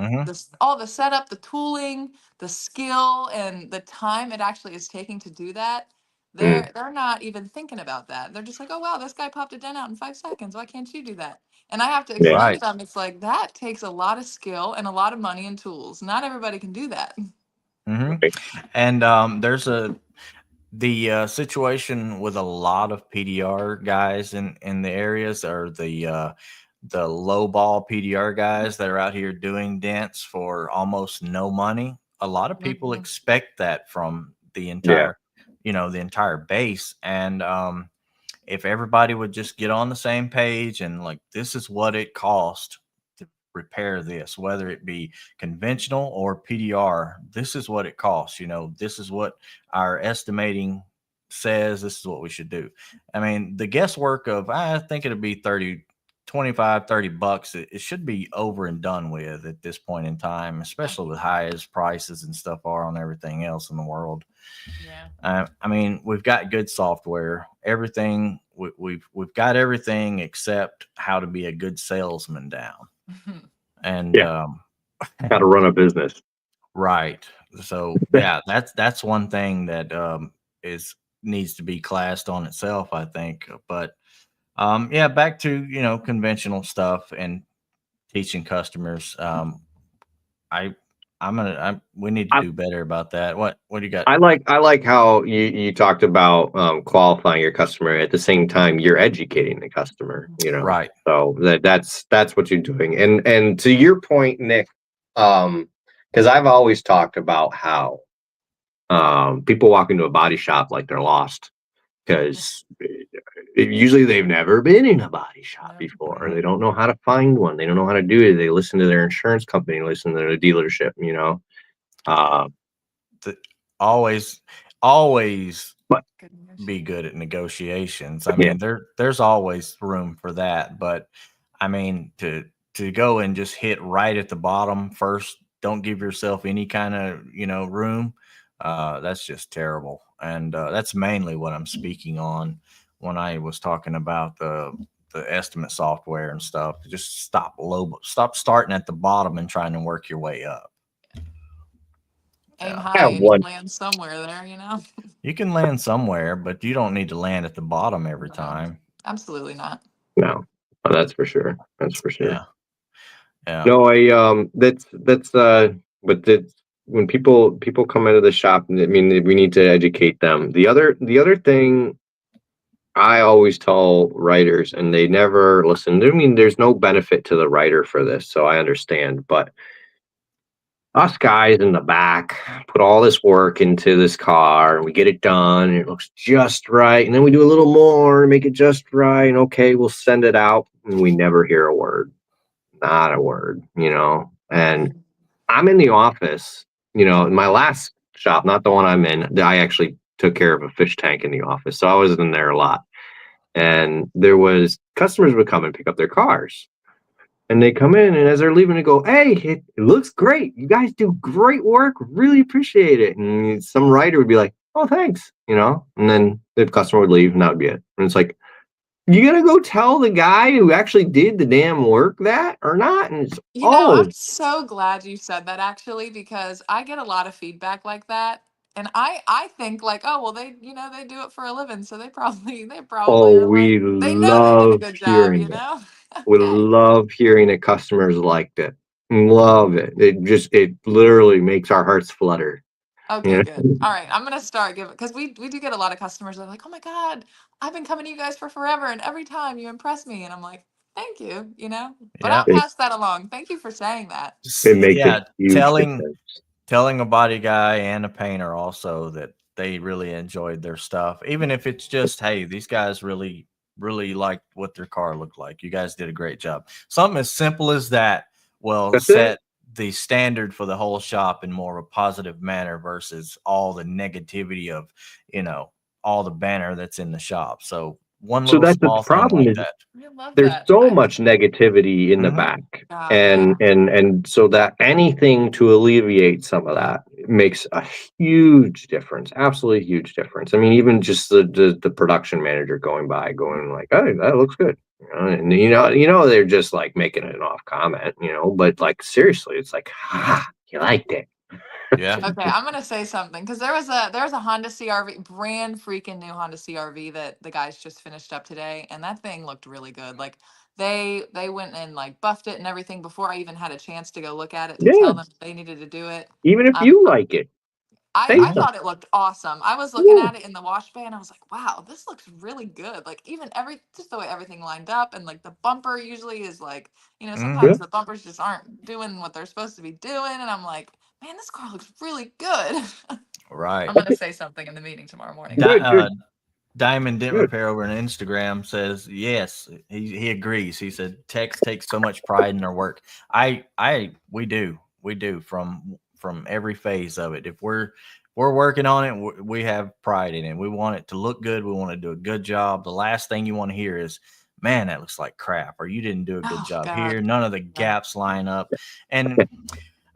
all the setup, the tooling, the skill, and the time it actually is taking to do that, they're not even thinking about that. They're just like, oh wow, this guy popped a dent out in 5 seconds. Why can't you do that? And I have to Yeah. explain to Right. them, it's like that takes a lot of skill and a lot of money and tools. Not everybody can do that. And there's the situation with a lot of PDR guys in the areas are the low ball PDR guys that are out here doing dents for almost no money. A lot of people Mhm. expect that from the Yeah. entire base. And if everybody would just get on the same page and like, this is what it cost to repair this, whether it be conventional or PDR, this is what it costs. This is what our estimating says, this is what we should do. I mean, the guesswork of, I think it'll be 30, 25, 30 bucks. It should be over and done with at this point in time, especially with high as prices and stuff are on everything else in the world. Yeah. I mean, we've got good software. Everything we've got everything except how to be a good salesman down. And Yeah. Got to run a business. right. So yeah, that's one thing that needs to be classed on itself, I think. But yeah, back to conventional stuff and teaching customers. We need to do better about that. What do you got? I like how you talked about qualifying your customer at the same time you're educating the customer, Right. So that's what you're doing. And to your point, Nick, because I've always talked about how people walk into a body shop like they're lost because usually they've never been in a body shop before. They don't know how to find one. They don't know how to do it. They listen to their insurance company, listen to the dealership, Always But be good at negotiations. I mean, there's always room for that, but I mean, to go and just hit right at the bottom first, don't give yourself any kind of room. That's just terrible, and that's mainly what I'm speaking on when I was talking about the estimate software and stuff. Just stop starting at the bottom and trying to work your way up. Aim Yeah. high and you land somewhere there. You can land somewhere, but you don't need to land at the bottom every time. Absolutely not. no, that's for sure. That's for sure. Yeah. No, but that's when people come into the shop, I mean, we need to educate them. The other thing I always tell writers, and they never listen. I mean, there's no benefit to the writer for this, so I understand. But us guys in the back put all this work into this car and we get it done and it looks just right. And then we do a little more to make it just right. And okay, we'll send it out. And we never hear a word, not a word, And I'm in the office, in my last shop, not the one I'm in. I actually took care of a fish tank in the office. So I was in there a lot. And there was customers would come and pick up their cars. And they come in, and as they're leaving, they go, "Hey, it looks great. You guys do great work. Really appreciate it." And some writer would be like, "Oh, thanks," And then the customer would leave, and that would be it. And it's like, you gonna go tell the guy who actually did the damn work that or not? And it's I'm so glad you said that actually, because I get a lot of feedback like that. And I think like, oh, well, they do it for a living. So they probably are like, we they know they did a love good job, hearing it. We Okay. love hearing that customers liked it. Love it. It literally makes our hearts flutter. Okay, good. All right. I'm gonna start giving, because we do get a lot of customers that are like, oh my God, I've been coming to you guys for forever, and every time you impress me. And I'm like, thank you. But I'll Yeah. It, pass that along. Thank you for saying that. it makes a Yeah. huge difference. Telling a body guy and a painter also that they really enjoyed their stuff, even if it's just, hey, these guys really, really liked what their car looked like. You guys did a great job. Something as simple as that will That's it. set the standard for the whole shop in more of a positive manner versus all the negativity of, all the banner that's in the shop. So one So little that's the small thing problem like is that. I love there's that. so much negativity in the Mhm. back. God, yeah. And so that anything to alleviate some of that makes a huge difference. Absolutely huge difference. I mean, even just the production manager going by going like, "Hey, that looks good." And they're just like making an off comment, but like seriously, it's like, you liked it. Yeah. Okay, I'm gonna say something because there was a Honda CRV, brand freaking new Honda CRV that the guys just finished up today, and that thing looked really good. Like they went and like buffed it and everything before I even had a chance to go look at it to Yeah. tell them they needed to do it. Even if Um, you like it, say I something. thought it looked awesome. I was looking Yeah. at it in the wash bay and I was like, wow, this looks really good. Like even just the way everything lined up, and like the bumper usually is like, Mhm. Yeah. sometimes the bumpers just aren't doing what they're supposed to be doing. And I'm like, man, this car looks really good. Right. I'm gonna say something in the meeting tomorrow morning. Di- Good, uh, good, Diamond Dent good. Repair over on Instagram says yes, he agrees. He said techs take so much pride in their work. We do from every phase of it. If we're working on it, we have pride in it. We want it to look good. We want to do a good job. The last thing you want to hear is, "Man, that looks like crap," or "You didn't do a good Oh job God. here. None of the Yeah. gaps line up," and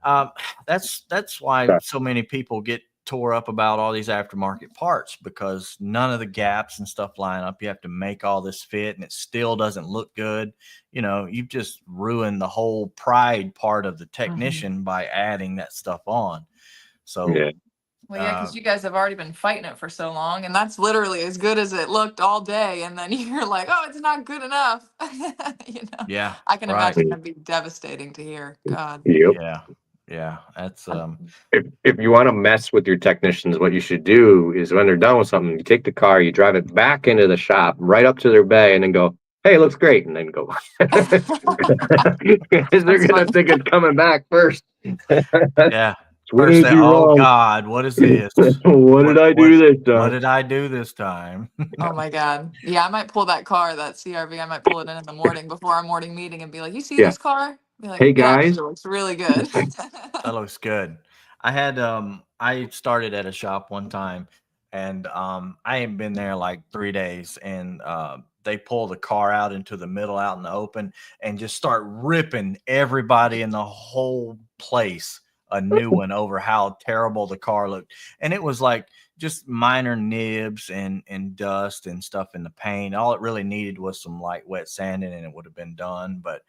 um, that's why so many people get tore up about all these aftermarket parts, because none of the gaps and stuff line up. You have to make all this fit and it still doesn't look good. You've just ruined the whole pride part of the Mhm. technician by adding that stuff on. So, Yeah. Well, yeah, uh, because you guys have already been fighting it for so long, and that's literally as good as it looked all day, and then you're like, oh, it's not good enough. you know, yeah, I can right. imagine that'd be devastating to hear. God. Yep. Yeah. Yeah. That's, If you want to mess with your technicians, what you should do is when they're done with something, you take the car, you drive it back into the shop, right up to their bay, and then go, "Hey, it looks great," and then go. Because they're That's gonna funny. think it's coming back first. yeah. What First did say, I do "Oh wrong? God, what is this? What did I do this What time? did I do this time?" Oh my God. Yeah, I might pull that car, that CRV. I might pull it in the morning before our morning meeting and be like, you see Yeah. this car? Be like, Hey it guys. actually looks really good. That looks good. I started at a shop one time, and I ain't been there like 3 days, and they pull the car out into the middle out in the open and just start ripping everybody in the whole place a new one over how terrible the car looked. And it was like just minor nibs and dust and stuff in the paint. All it really needed was some light wet sanding and it would have been done. But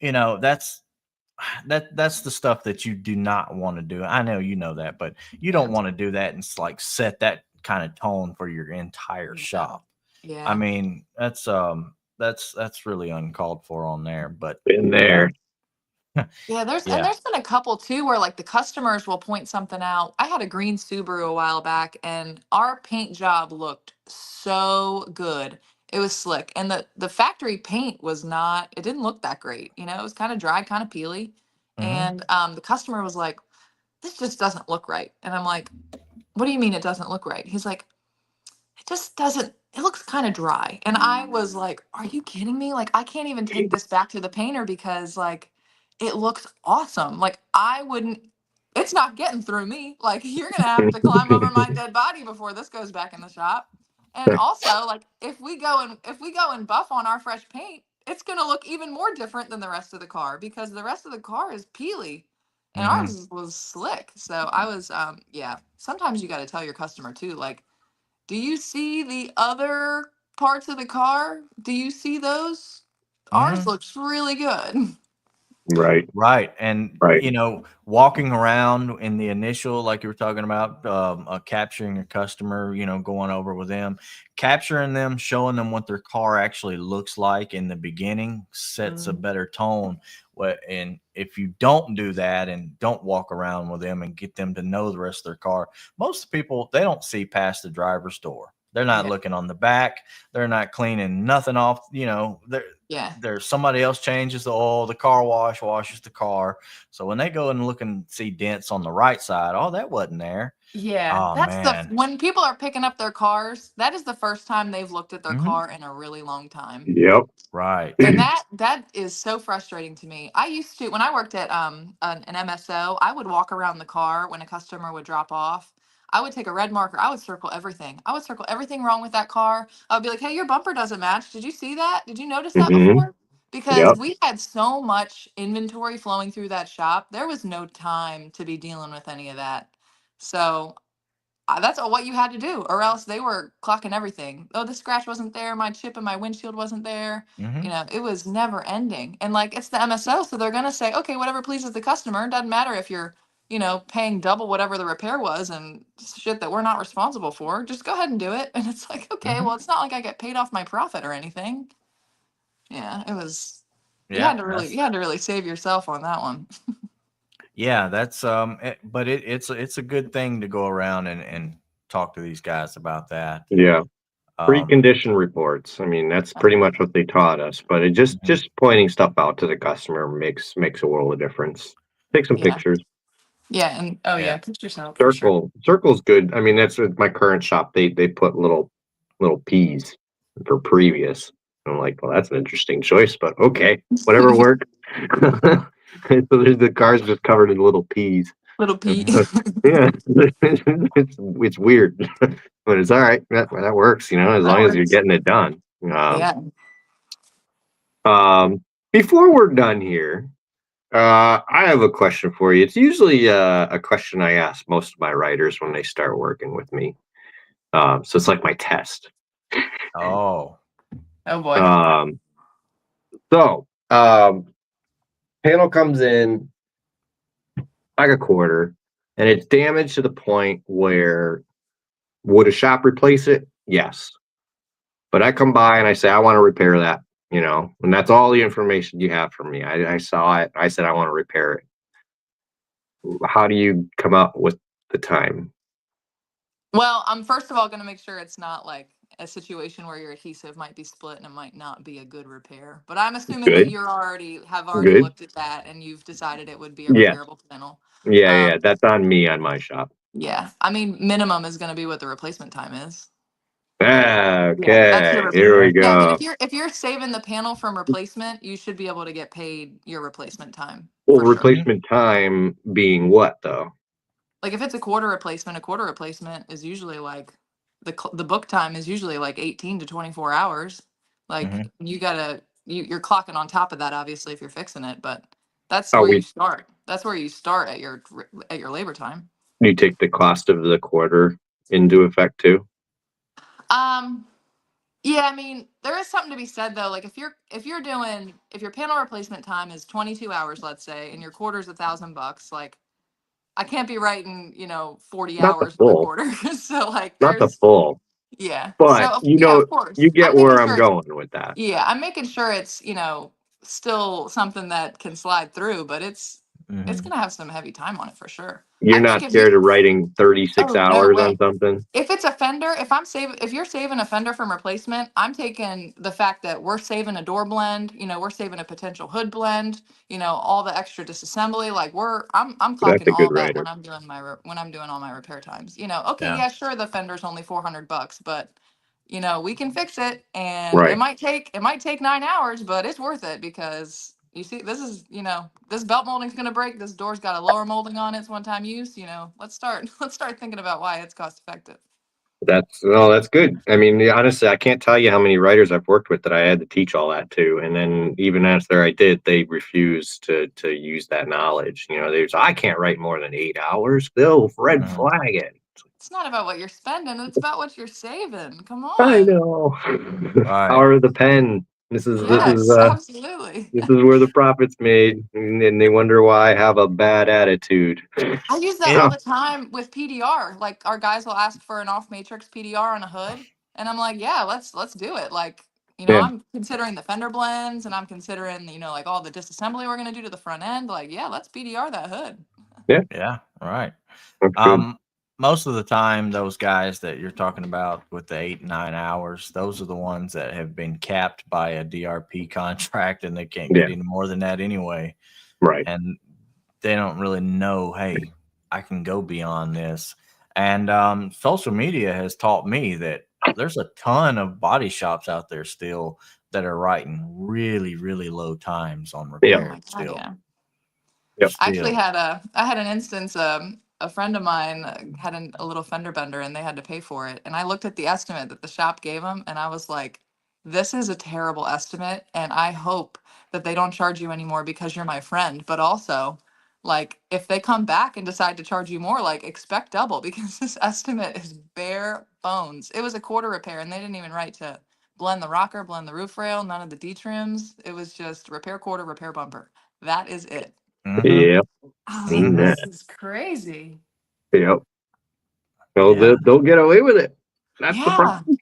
that's that's the stuff that you do not want to do. I know you know that, but you Yeah. don't want to do that and like set that kind of tone for your entire Yeah. shop. I Yeah. mean, that's really uncalled for on there. But Been yeah, there. Yeah, yeah, there's been a couple too where like the customers will point something out. I had a green Subaru a while back and our paint job looked so good. It was slick. And the factory paint was not, it didn't look that great. It was kind of dry, kind of peely. And the customer was like, this just doesn't look right. And I'm like, what do you mean it doesn't look right? He's like, it just doesn't, it looks kind of dry. And I was like, are you kidding me? Like, I can't even take this back to the painter because like it looks awesome. Like I wouldn't, it's not getting through me. Like you're gonna have to climb over my dead body before this goes back in the shop. And also, like if we go and buff on our fresh paint, it's gonna look even more different than the rest of the car because the rest of the car is peely and ours was slick. So I was yeah, sometimes you gotta tell your customer too, like, do you see the other parts of the car? Do you see those? Ours looks really good. Right. Right. And, Right. you know, walking around in the initial, like you were talking about, capturing your customer, you know, going over with them, capturing them, showing them what their car actually looks like in the beginning sets a better tone. And if you don't do that and don't walk around with them and get them to know the rest of their car, most people, they don't see past the driver's door. They're not looking on the back. They're not cleaning nothing off. You know, there's somebody else changes the oil. The car wash washes the car. So when they go and look and see dents on the right side, oh, that wasn't there. Yeah, Oh that's man. when people are picking up their cars, that is the first time they've looked at their car in a really long time. Yep. Right. And that is so frustrating to me. I used to, when I worked at an MSO, I would walk around the car when a customer would drop off. I would take a red marker. I would circle everything. I would circle everything wrong with that car. I would be like, "Hey, your bumper doesn't match. Did you see that? Did you notice that before?" Because Yep. we had so much inventory flowing through that shop. There was no time to be dealing with any of that. So that's what you had to do, or else they were clocking everything. Oh, the scratch wasn't there. My chip in my windshield wasn't there. You know, it was never ending. And like, it's the MSO, so they're gonna say, okay, whatever pleases the customer. Doesn't matter if you're, you know, paying double whatever the repair was and shit that we're not responsible for. Just go ahead and do it. And it's like, okay, well, it's not like I get paid off my profit or anything. Yeah, it was. Yeah. You had to really save yourself on that one. Yeah, that's but it's a good thing to go around and talk to these guys about that. Yeah. Um, Pre-condition reports. I mean, that's pretty much what they taught us, but it just pointing stuff out to the customer makes a world of difference. Take some Yeah. pictures. Yeah, and Yeah. pictures help for sure. Circle's good. I mean, that's with my current shop. They put little P's for previous. I'm like, well, that's an interesting choice, but okay, whatever works. So there's the car's just covered in little P's. Little Pete. Yeah, it's weird, but it's all right. That works, you know, as That long as you're works. getting it done. Yeah. Before we're done here, I have a question for you. It's usually a question I ask most of my writers when they start working with me. So it's like my test. oh. Oh boy. So panel comes in like a quarter, and it's damaged to the point where would a shop replace it? Yes. But I come by and I say, I want to repair that, you know, and that's all the information you have from me. I saw it. I said, I want to repair it. How do you come up with the time? Well, I'm first of all going to make sure it's not like a situation where your adhesive might be split and it might not be a good repair. But I'm assuming that Good. you're already Good. looked at that and you've decided it would be a Yes. repairable panel. Yeah. That's on me on my shop. Yeah. I mean, minimum is going to be what the replacement time is. Okay. That's your Here we Yeah, I mean, go. if you're saving the panel from replacement, you should be able to get paid your replacement time Well, for sure. replacement time being what though? Like if it's a quarter replacement is usually like the book time is usually like 18 to 24 hours. Like you gotta you're clocking on top of that obviously if you're fixing it, but that's Oh, where you start. That's where you start at your labor time. you take the cost of the quarter into effect too? Yeah, I mean, there is something to be said though. Like if your panel replacement time is 22 hours, let's say, and your quarter's $1,000, like I can't be writing, 40 Not the hours on a full. quarter. So like Not the there's full. yeah. But So you yeah, know, of course. you get I'm where making I'm sure it's going with that. yeah, I'm making sure it's, still something that can slide through, but it's it's Mhm. gonna have some heavy time on it for sure. You're I think not if you scared of writing 36 oh no hours way. on something? If it's a fender, if you're saving a fender from replacement, I'm taking the fact that we're saving a door blend, we're saving a potential hood blend, all the extra disassembly. Like I'm That's clocking a good all that writer. when I'm doing when I'm doing all my repair times. Okay, Yeah. yeah, sure, the fender's only $400, but we can fix it, and Right. it might take 9 hours, but it's worth it because you see, this is this belt molding's gonna break. This door's got a lower molding on it. It's one time use. Let's start thinking about why it's cost effective. That's good. I mean, honestly, I can't tell you how many writers I've worked with that I had to teach all that to, and then even after I did, they refused to use that knowledge. I can't write more than 8 hours. They'll red Mhm. flag it. It's not about what you're spending. It's about what you're saving. Come I on. know. Right. Power of the pen. Yes, absolutely. This is where the profit's made, and they wonder why I have a bad attitude. I use that It. all Oh, the time with PDR. Like our guys will ask for an off matrix PDR on a hood, and I'm like, yeah, let's do it. Like, yeah, I'm considering the fender blends, and I'm considering, like all the disassembly we're gonna do to the front end. Like, yeah, let's PDR that hood. yeah, Yeah. Right. that's good. Um, Most of the time, those guys that you're talking about with the 8-9 hours, those are the ones that have been capped by a DRP contract, and they can't Yeah, get any more than that anyway. right. And they don't really know, hey, I can go beyond this. And social media has taught me that there's a ton of body shops out there still that are writing really, really low times on Yeah, Oh repairs my God, still. yeah. yep. Still. I had an instance, a friend of mine had a little fender bender and they had to pay for it. And I looked at the estimate that the shop gave them and I was like, this is a terrible estimate. And I hope that they don't charge you anymore because you're my friend. But also, like, if they come back and decide to charge you more, like, expect double because this estimate is bare bones. It was a quarter repair and they didn't even write to blend the rocker, blend the roof rail, none of the D trims. It was just repair quarter, repair bumper. That is it. Mm-hmm. Yep. I was like, Seen that. this is crazy. Yep. So Yeah. they'll get away with it. That's the Yeah. problem.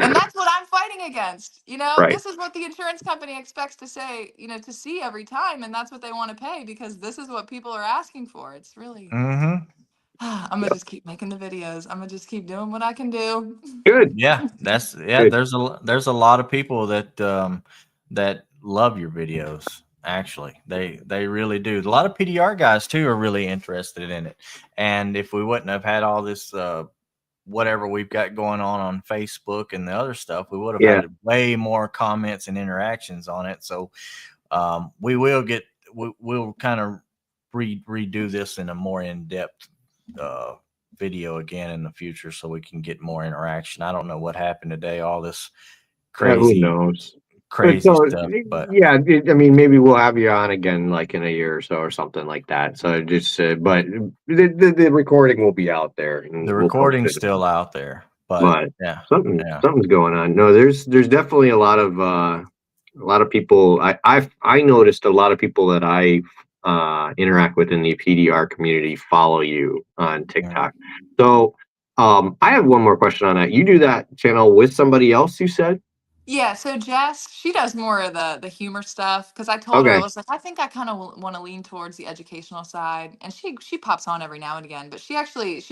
And that's what I'm fighting against. Right. This is what the insurance company expects to say, to see every time. And that's what they want to pay because this is what people are asking for. It's really, Mm-hmm. I'm going to just keep making the videos. I'm going to just keep doing what I can do. Good. Yeah, Good. there's a lot of people that love your videos. Actually, they really do. A lot of PDR guys too are really interested in it. And if we wouldn't have had all this whatever we've got going on Facebook and the other stuff, we would have Yeah. had way more comments and interactions on it. So we will we'll kind of redo this in a more in-depth uh, video again in the future so we can get more interaction. I don't know what happened today, all this Who crazy knows? But crazy so stuff, but yeah, I mean, maybe we'll have you on again, like in a year or so, or something like that. So just, but the recording will be out there, and the we'll post recording's it. still out there. But But yeah, yeah. something's going on. No, there's definitely a lot of people. I noticed a lot of people that I interact with in the PDR community follow you on Mm. TikTok. So I have one more question on that. You do that channel with somebody else, you said? Yeah, so Jess, she does more of the humor stuff because I told her I Okay. was like, I think I kind of want to lean towards the educational side, and she pops on every now and again. But she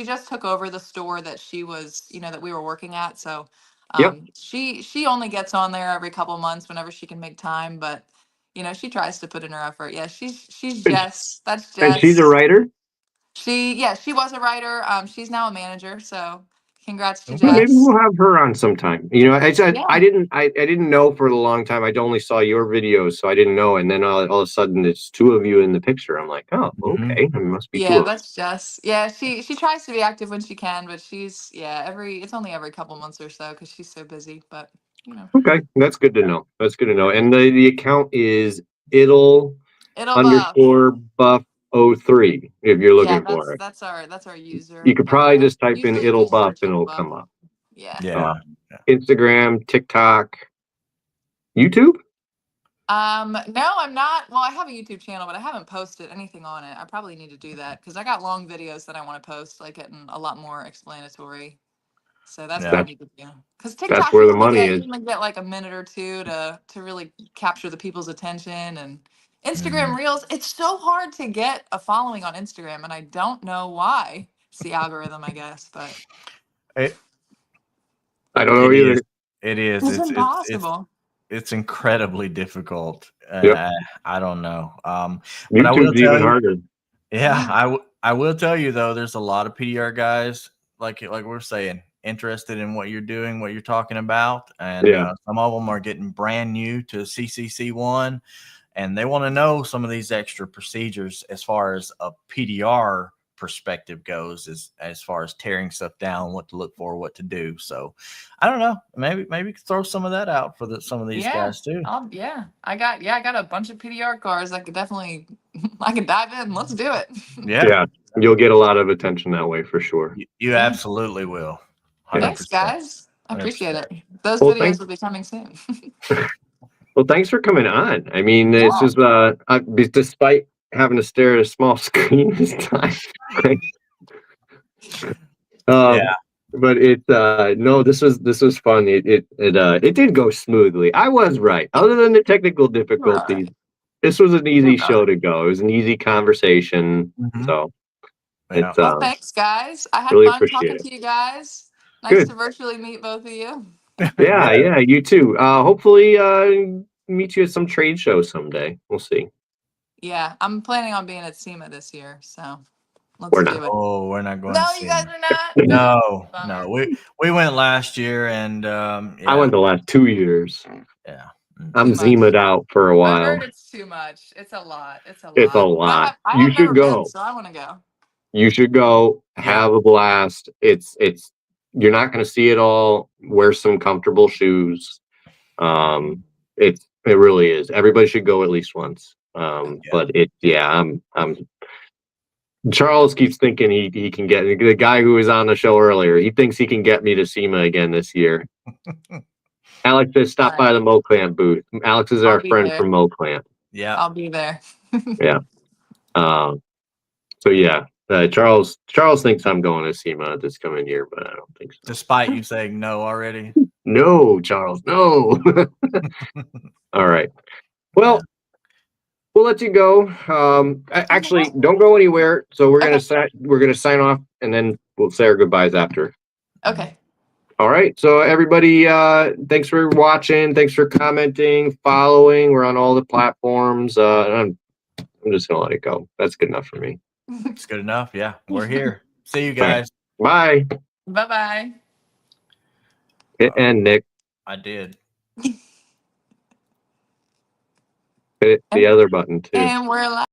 just took over the store that she was, that we were working at. So, Yep. she only gets on there every couple months whenever she can make time. But she tries to put in her effort. Yeah, she's Jess. That's And she's a Jess. writer. She was a writer. She's now a manager. So, congrats to Well, Okay. maybe Jess. we'll have her on sometime. Yeah. I didn't know for a long time. I only saw your videos, so I didn't know. And then all of a sudden, it's two of you in the picture. I'm like, oh, Mm-hmm. okay, there must be two Yeah, of us. that's Jess. Yeah, she tries to be active when she can, but she's it's only every couple months or so because she's so busy. But you know, Okay, that's good to know. That's good to know. And the account is it'll it'll buff. underscore buff 03 if you're Yeah, looking for it. that's our You user. could But probably just type in usually it'll just buff search and it'll it'll buff. come up. Yeah. Yeah. Instagram, TikTok, YouTube. No, I'm not. Well, I have a YouTube channel, but I haven't posted anything on it. I probably need to do that because I got long videos that I want to post, like getting a lot more explanatory. So that's what I Yeah. need to do. Because That's TikTok, where the money is. you only get like a minute or two to really capture the people's attention, and Instagram Reels. It's so hard to get a following on Instagram, and I don't know why. It's the algorithm, I guess, but It, I don't know it either. is. It is. it's impossible. It's incredibly difficult. Yep. I don't know. But I will YouTube's tell even you, harder. yeah, I will tell you though, there's a lot of PDR guys like we're saying interested in what you're doing, what you're talking about, and Yeah. some of them are getting brand new to CCC1, and they want to know some of these extra procedures as far as a PDR perspective goes, as far as tearing stuff down, what to look for, what to do. So I don't know, maybe throw some of that out for some of these guys too. I got a bunch of PDR cars. I could definitely I could dive in. Let's do it. Yeah. You'll get a lot of attention that way for sure. You absolutely will. 100%. Thanks, guys. I appreciate it. Those Well, videos will be coming soon. Well, thanks for coming on. I mean, Yeah. it's just despite having to stare at a small screen this time. Yeah. But no, this was fun. It did go smoothly. I was right. Other than the technical difficulties, this was an easy show to go. It was an easy conversation. Mhm. So Yeah. it's Well, thanks, guys. I had really fun appreciate talking it. to you guys. Nice Good. to virtually meet both of you. Yeah, you too. Hopefully meet you at some trade show someday. We'll see. Yeah, I'm planning on being at SEMA this year, so let's We're do not. it. Oh, we're not going No, to see you guys him. are not. No, Bummer. we went last year, and I yeah, went the last 2 years. yeah. I'm Too much. Zima'd out for a I while. heard it's too much. It's a lot. It's a lot. It's a But lot. I You have should never go. been, so I want to go. You should go. Have a blast. It's you're not going to see it all. Wear some comfortable shoes. It really is. Everybody should go at least once. But I'm Charles keeps thinking he can get the guy who was on the show earlier. He thinks he can get me to SEMA again this year. Alex says stop by the MoClamp booth. Alex is our friend from MoClamp. Yeah, I'll be there. Yeah. So yeah, Charles thinks I'm going to SEMA this coming year, but I don't think so. despite you saying no already. No, Charles, no. All right. Well, we'll let you go. Actually, don't go anywhere. So we're gonna sign off, and then we'll say our goodbyes after. Okay. All right. So everybody, thanks for watching. Thanks for commenting, following. We're on all the platforms. I'm just gonna let it go. That's good enough for me. It's good enough. Yeah, we're here. See you guys. Bye. Bye-bye. Hit end, Nick. I did. Hit the other button too. And we're live.